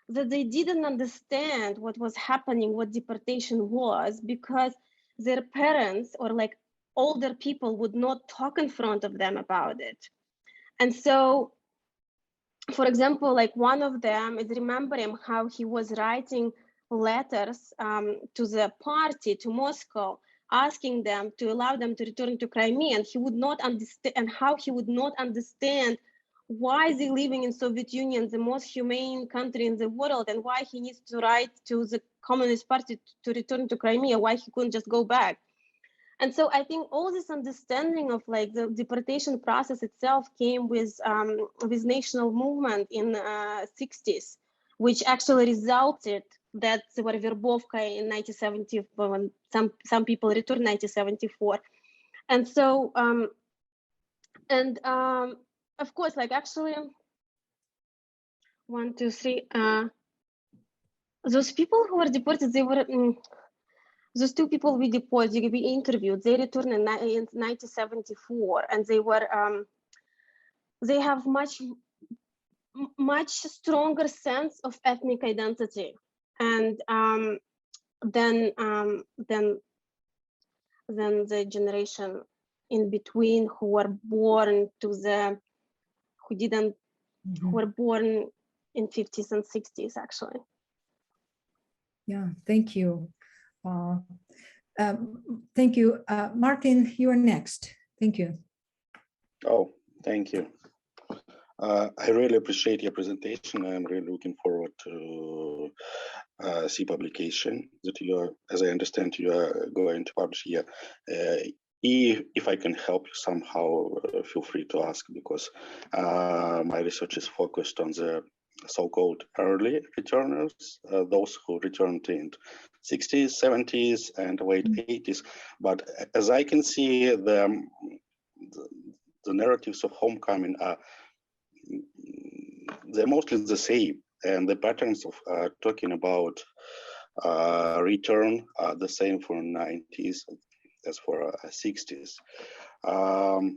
that they didn't understand what was happening, what deportation was, because their parents or older people would not talk in front of them about it. And so, for example, one of them is remembering how he was writing letters to the party, to Moscow, asking them to allow them to return to Crimea, and he would not understand, and how he would not understand why they living in Soviet Union, the most humane country in the world, and why he needs to write to the Communist Party to return to Crimea, why he couldn't just go back. And so I think all this understanding of the deportation process itself came with national movement in 60s, which actually resulted that there were Verbovka in 1970, when some people returned in 1974. And so, of course, actually, 1, 2, 3, those people who were deported, they were, those 2 people we deported, we interviewed, they returned in 1974, and they were, they have much stronger sense of ethnic identity, and than the generation in between who were born who were born in 50s and 60s, actually. Yeah, thank you. Thank you. Martin, you are next. Thank you. Oh, thank you. I really appreciate your presentation. I'm really looking forward to see publication that you are, as I understand, you are going to publish here. If I can help you somehow, feel free to ask, because my research is focused on the so-called early returners, those who returned in 60s, 70s, and late 80s. But as I can see, the narratives of homecoming are they're mostly the same, and the patterns of talking about return are the same for 90s as for 60s. I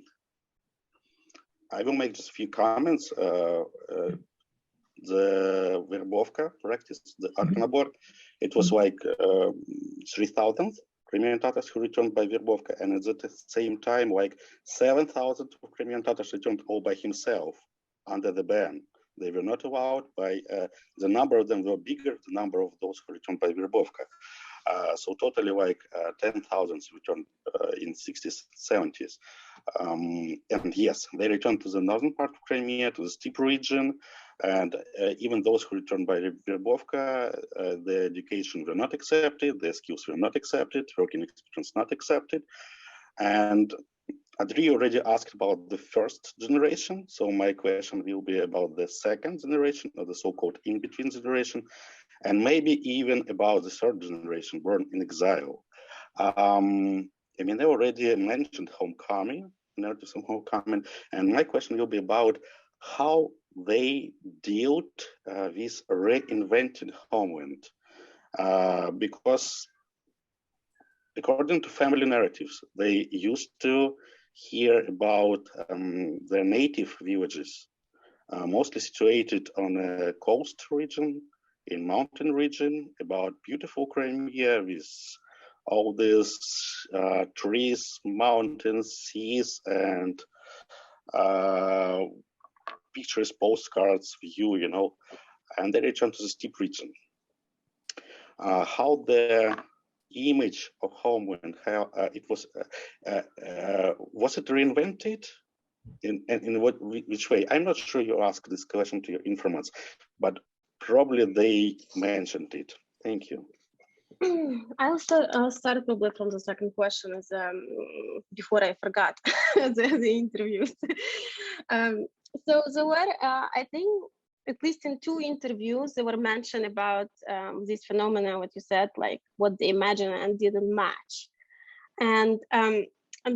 will make just a few comments. The Verbovka practice, the Arknabor, it was 3,000 Crimean Tatars who returned by Verbovka, and at the same time 7,000 Crimean Tatars returned all by himself under the ban. They were not allowed by, the number of them were bigger, the number of those who returned by Verbovka. So totally 10,000 returned in 60s, 70s. And yes, they returned to the northern part of Crimea, to the steppe region. And even those who returned by Verbovka, their education were not accepted, their skills were not accepted, working experience not accepted. And Adri already asked about the first generation. So my question will be about the second generation, or the so-called in-between generation, and maybe even about the third generation born in exile. I mean, they already mentioned homecoming, narratives of homecoming, and my question will be about how they dealt with reinvented homeland, because according to family narratives, they used to hear about their native villages, mostly situated on a coast region in mountain region, about beautiful Crimea with all these trees, mountains, seas, and pictures, postcards, view, you know, and they return to the steppe region. How the image of homeland, how it was it reinvented? In which way? I'm not sure you asked this question to your informants, but probably they mentioned it. Thank you. I'll start probably from the second question, as before I forgot the interviews. So there were, I think, at least in 2 interviews, they were mentioned about this phenomena, what you said, like what they imagined and didn't match. And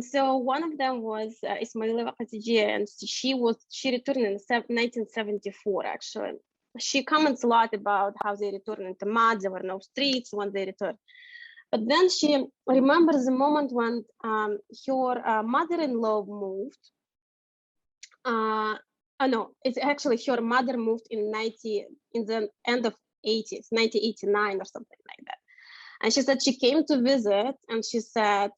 so one of them was Ismailova Khadijeh, and she returned in 1974, actually. She comments a lot about how they returned into mud, there were no streets when they returned. But then she remembers the moment when her mother-in-law moved. No, it's actually her mother moved in the end of 80s, 1989 or something like that. And she said she came to visit and she said,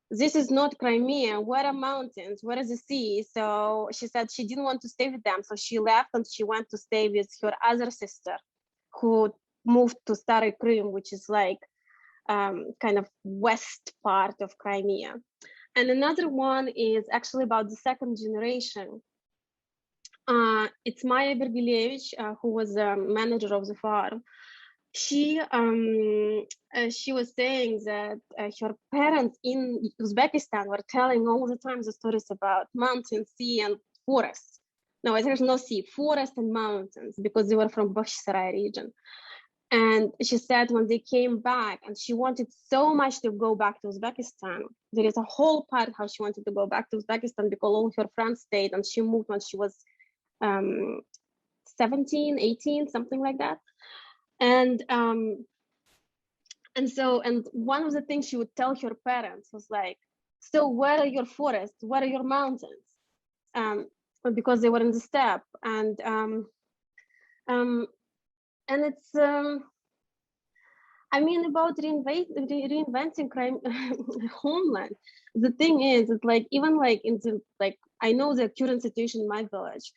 this is not Crimea, where are mountains, where is the sea? So she said she didn't want to stay with them. So she left and she went to stay with her other sister who moved to Stary Krim, which is like kind of west part of Crimea. And another one is actually about the second generation. It's Maya Bergilevich, who was a manager of the farm. She was saying that her parents in Uzbekistan were telling all the time the stories about mountains, sea, and forests. No, there's no sea, forest and mountains, because they were from Bakhchisarai region. And she said when they came back, and she wanted so much to go back to Uzbekistan. There is a whole part how she wanted to go back to Uzbekistan because all her friends stayed, and she moved when she was 17, 18, something like that. And one of the things she would tell her parents was like, so where are your forests? Where are your mountains? Because they were in the steppe. And it's, I mean, about reinventing crime, homeland. The thing is, it's like, even like I know the current situation in my village.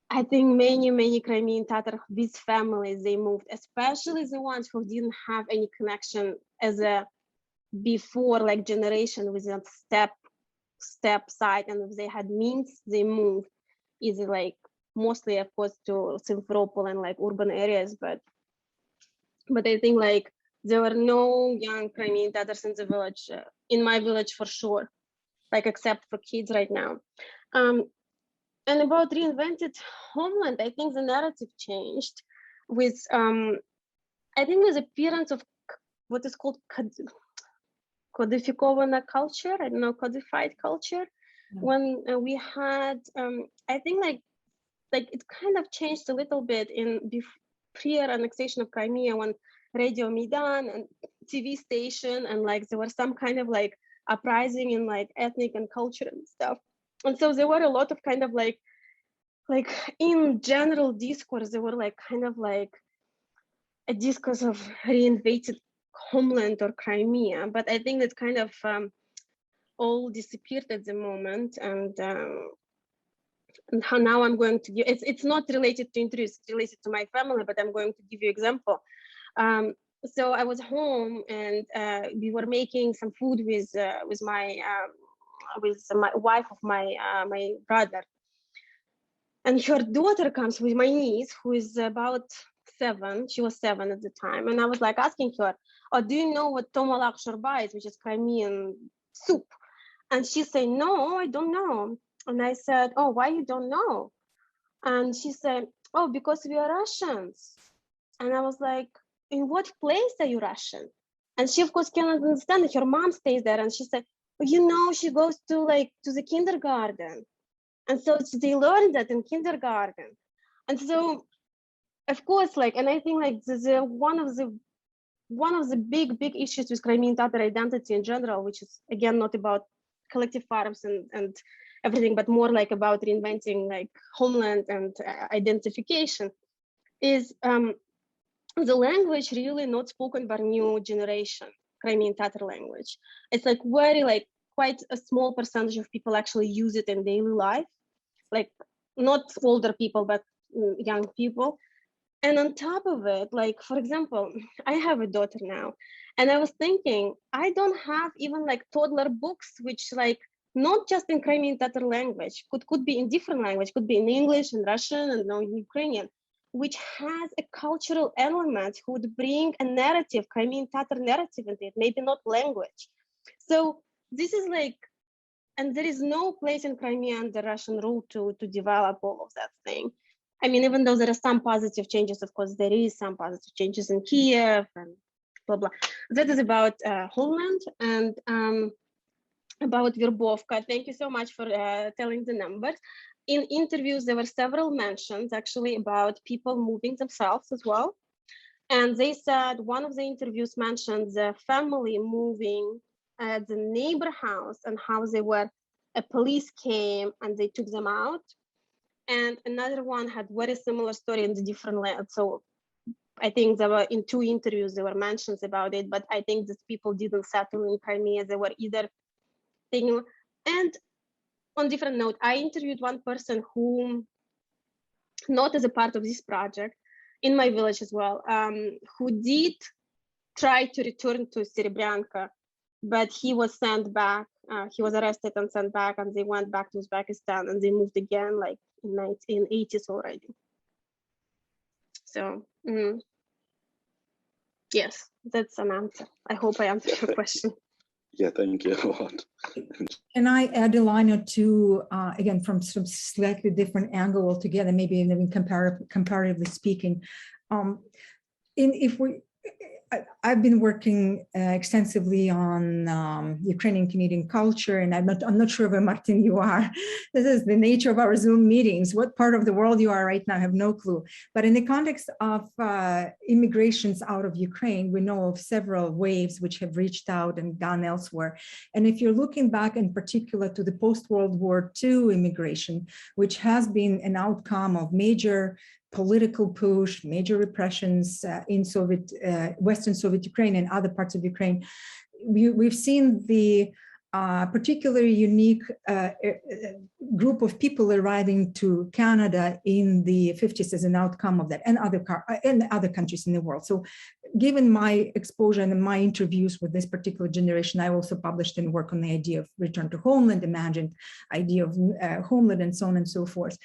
I think many Crimean Tatar with families, they moved, especially the ones who didn't have any connection as a before like generation with a steppe side, and if they had means, they moved either like mostly of course to Simferopol and like urban areas, but I think like there were no young Crimean Tatars in the village, in my village for sure, like except for kids right now. And about reinvented homeland, I think the narrative changed with, I think with the appearance of what is called codifikovana culture, I don't know, codified culture. Yeah. When we had, I think like it kind of changed a little bit in pre-annexation of Crimea, when Radio Maidan and TV station, and like there was some kind of like uprising in like ethnic and culture and stuff. And so there were a lot of kind of like in general discourse, there were like kind of like a discourse of reinvented homeland or Crimea, but I think that kind of all disappeared at the moment. And how now I'm going to give, it's not related to interest, it's related to my family, but I'm going to give you an example. So I was home and we were making some food with my wife of my brother, and her daughter comes with my niece, who is about 7. She was 7 at the time, and I was like asking her, "Oh, do you know what tomalak shorba is, which is Crimean soup?" And she said, "No, I don't know." And I said, "Oh, why you don't know?" And she said, "Oh, because we are Russians." And I was like, "In what place are you Russian?" And she of course cannot understand that her mom stays there. And she said, "Well, you know, she goes to the kindergarten. And so they learn that in kindergarten." And so of course, and I think one of the big issues with Crimean Tatar identity in general, which is again not about collective farms and everything, but more like about reinventing like homeland and identification, is the language really not spoken by new generation, Crimean Tatar language. It's like very like quite a small percentage of people actually use it in daily life, like not older people, but young people. And on top of it, like, for example, I have a daughter now, and I was thinking, I don't have even like toddler books, which like, not just in Crimean Tatar language, could be in different language, could be in English and Russian and now in Ukrainian, which has a cultural element who would bring a narrative, Crimean Tatar narrative into it, maybe not language. So this is like, and there is no place in Crimea under Russian rule to develop all of that thing. I mean, even though there are some positive changes, of course, there is some positive changes in Kiev and blah, blah. That is about homeland and about Verbovka. Thank you so much for telling the numbers. In interviews, there were several mentions actually about people moving themselves as well. And they said, one of the interviews mentioned the family moving at the neighbor house and how they were, a police came and they took them out. And another one had very similar story in the different land. So I think there were in 2 interviews, there were mentions about it, but I think that people didn't settle in Crimea. They were either thinking, and on different note, I interviewed one person who, not as a part of this project, in my village as well, who did try to return to Serebrenka, but he was sent back. He was arrested and sent back, and they went back to Uzbekistan, and they moved again, like in 1980s already. So yes, that's an answer. I hope I answered your question. Yeah, thank you a lot. Can I add a line or two, again, from some slightly different angle altogether, maybe even comparatively speaking? I've been working extensively on Ukrainian Canadian culture, and I'm not sure where, Martin, you are. This is the nature of our Zoom meetings. What part of the world you are right now, I have no clue. But in the context of immigrations out of Ukraine, we know of several waves which have reached out and gone elsewhere. And if you're looking back in particular to the post-World War II immigration, which has been an outcome of major political push, major repressions in Western Soviet Ukraine and other parts of Ukraine, we've seen the particularly unique group of people arriving to Canada in the 50s as an outcome of that, and other countries in the world. So given my exposure and my interviews with this particular generation, I also published and work on the idea of return to homeland, imagined idea of homeland, and so on and so forth.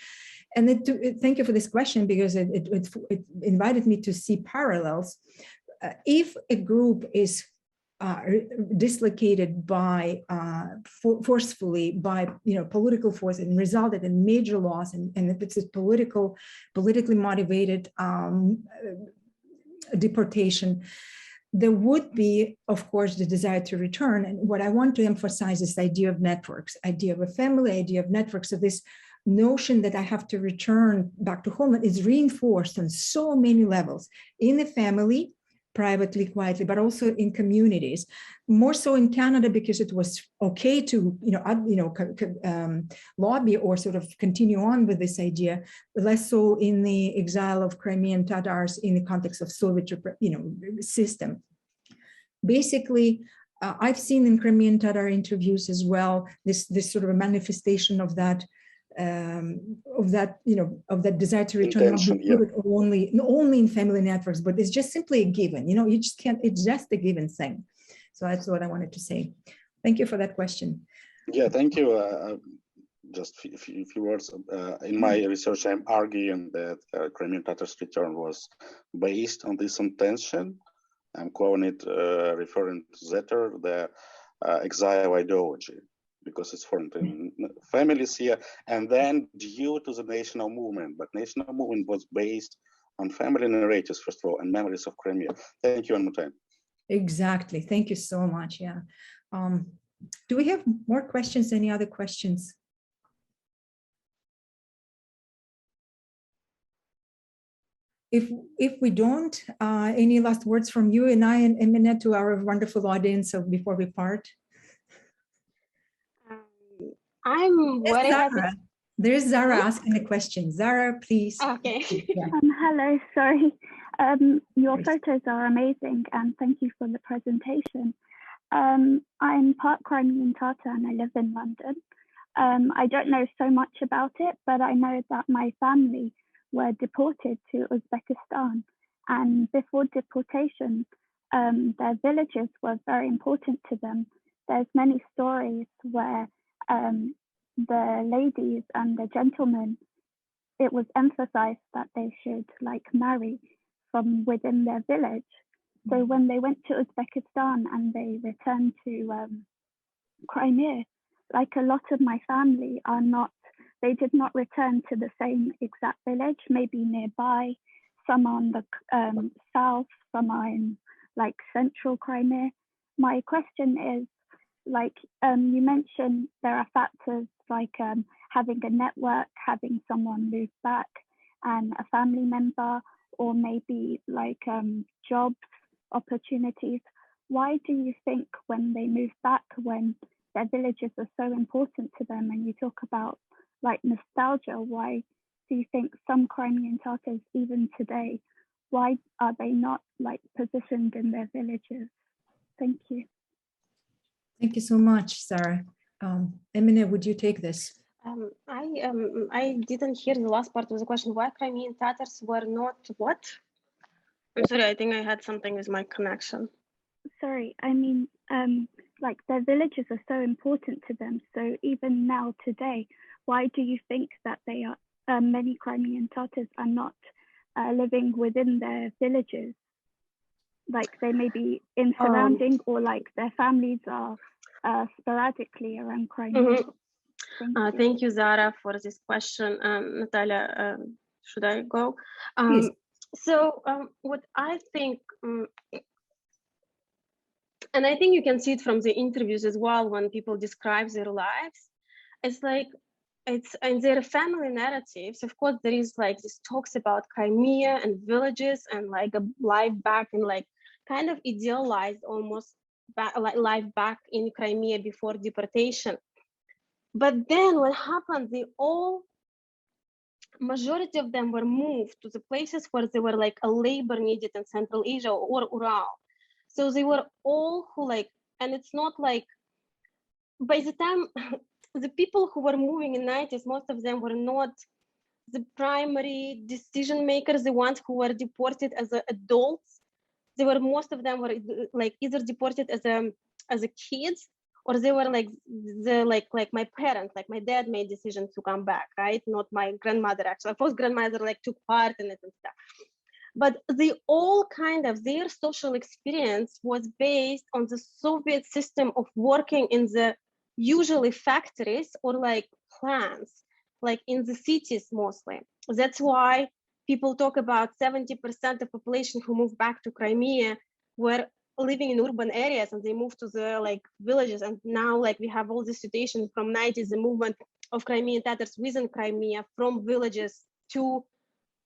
And thank you for this question, because it invited me to see parallels. If a group is dislocated by forcefully by political force and resulted in major loss, and if it's a politically motivated deportation, there would be, of course, the desire to return. And what I want to emphasize is the idea of networks, idea of a family, idea of networks. So this notion that I have to return back to homeland is reinforced on so many levels, in the family, privately, quietly, but also in communities. More so in Canada, because it was okay to lobby or sort of continue on with this idea. Less so in the exile of Crimean Tatars in the context of Soviet system. Basically, I've seen in Crimean Tatar interviews as well this sort of a manifestation of that desire to return, intention, yeah. only in family networks, but it's just simply a given. You just can't. It's just a given thing. So that's what I wanted to say. Thank you for that question. Yeah, thank you. Just a few words. In my research, I'm arguing that Crimean Tatars' return was based on this intention. I'm calling it, referring to Zetter, the exile ideology, because it's foreign families here, and then due to the national movement. But national movement was based on family narratives, first of all, and memories of Crimea. Thank you, Anna. Exactly. Thank you so much. Yeah. Do we have more questions? Any other questions? If we don't, any last words from you and I and Emine to our wonderful audience before we part? I'm very happy. There's Zara asking a question. Zara, please. Okay. Yeah. Hello, sorry. Your photos are amazing, and thank you for the presentation. I'm part Crimean Tatar and I live in London. I don't know so much about it, but I know that my family were deported to Uzbekistan, and before deportation, their villages were very important to them. There's many stories where the ladies and the gentlemen, it was emphasized that they should like marry from within their village. So when they went to Uzbekistan and they returned to Crimea, like a lot of my family are not, they did not return to the same exact village, maybe nearby. Some are on the south, some are in like central Crimea. My question is, like you mentioned, there are factors like having a network, having someone move back and a family member, or maybe like jobs, opportunities. Why do you think when they move back, when their villages are so important to them, and you talk about like nostalgia, why do you think some Crimean Tatars, even today, why are they not like positioned in their villages? Thank you. Thank you so much, Sarah. Emine, would you take this? I didn't hear the last part of the question. Why Crimean Tatars were not what? I'm sorry, I think I had something with my connection. Sorry, I mean, like their villages are so important to them. So even now today, why do you think that they are, many Crimean Tatars are not living within their villages? Like they may be in surrounding or like their families are sporadically around Crimea. Thank you, Zara, for this question. Natalia, should I go? So what I think, and I think you can see it from the interviews as well, when people describe their lives, it's like, it's in their family narratives. Of course, there is like this talks about Crimea and villages and like a life back in like kind of idealized almost back, like life back in Crimea before deportation. But then what happened, majority of them were moved to the places where they were like a labor needed in Central Asia or Ural. So they were all who like, and it's not like, by the time, the people who were moving in the 90s, most of them were not the primary decision makers, the ones who were deported as adults. They were, most of them were like either deported as a kids, or they were like like my parents, like my dad made decisions to come back, right? Not my grandmother actually. Of course, grandmother like took part in it and stuff. But they all kind of, their social experience was based on the Soviet system of working in the usually factories or like plants, like in the cities mostly. That's why people talk about 70% of population who moved back to Crimea were living in urban areas, and they moved to the like villages. And now like we have all this situation from 90s, the movement of Crimean Tatars within Crimea from villages to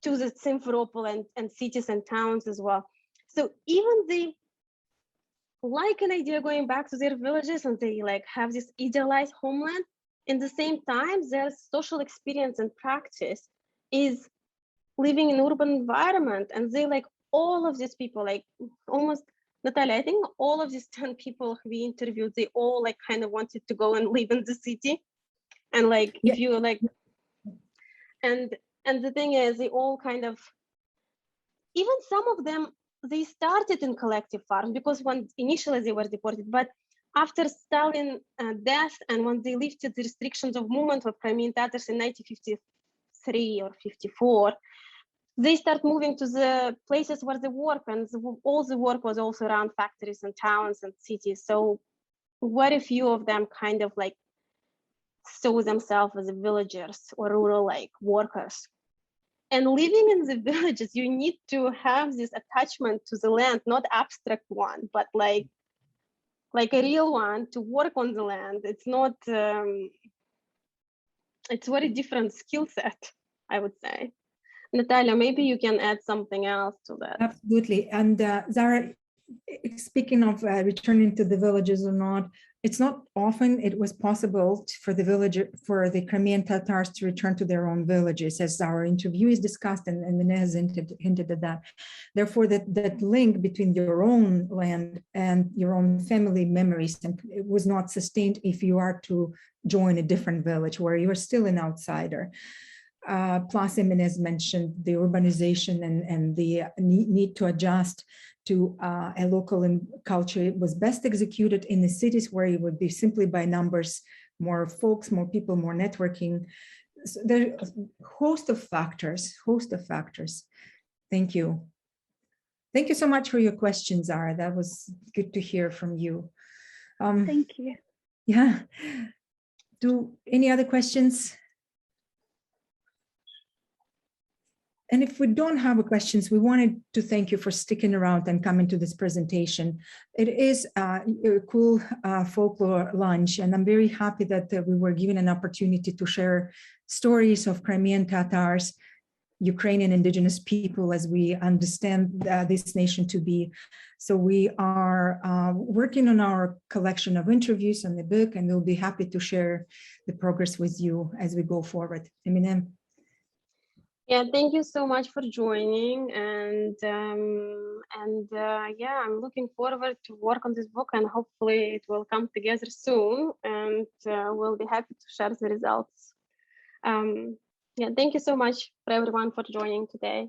the Simferopol and cities and towns as well. So even they like an idea going back to their villages and they like have this idealized homeland, in the same time their social experience and practice is living in urban environment. And they like all of these people, like almost, Natalia, I think all of these 10 people who we interviewed, they all like kind of wanted to go and live in the city. And like if you like, and the thing is, they all kind of, even some of them, they started in collective farms because when initially they were deported, but after Stalin death and when they lifted the restrictions of movement of Crimean Tatars in 1953 or 54, they start moving to the places where they work, and all the work was also around factories and towns and cities. So very few of them kind of like saw themselves as villagers or rural like workers. And living in the villages, you need to have this attachment to the land, not abstract one, but like a real one to work on the land. It's not, it's very different skill set, I would say. Natalia, maybe you can add something else to that. Absolutely. And Zara, speaking of returning to the villages or not, it's not often it was possible for the Crimean Tatars to return to their own villages, as our interviewees discussed, and Emine has hinted at that. Therefore, that link between your own land and your own family memories, and it was not sustained if you are to join a different village where you are still an outsider. Plus, Emine has mentioned the urbanization and the need to adjust to a local culture. It was best executed in the cities where it would be simply by numbers, more folks, more people, more networking. So there are a host of factors. Thank you. Thank you so much for your questions, Zara. That was good to hear from you. Thank you. Yeah. Any other questions? And if we don't have questions, we wanted to thank you for sticking around and coming to this presentation. It is a cool folklore lunch, and I'm very happy that we were given an opportunity to share stories of Crimean Tatars, Ukrainian indigenous people as we understand this nation to be. So we are working on our collection of interviews on the book, and we'll be happy to share the progress with you as we go forward. Emine. Yeah, thank you so much for joining, and yeah, I'm looking forward to work on this book, and hopefully it will come together soon, and we'll be happy to share the results. Yeah, thank you so much for everyone for joining today.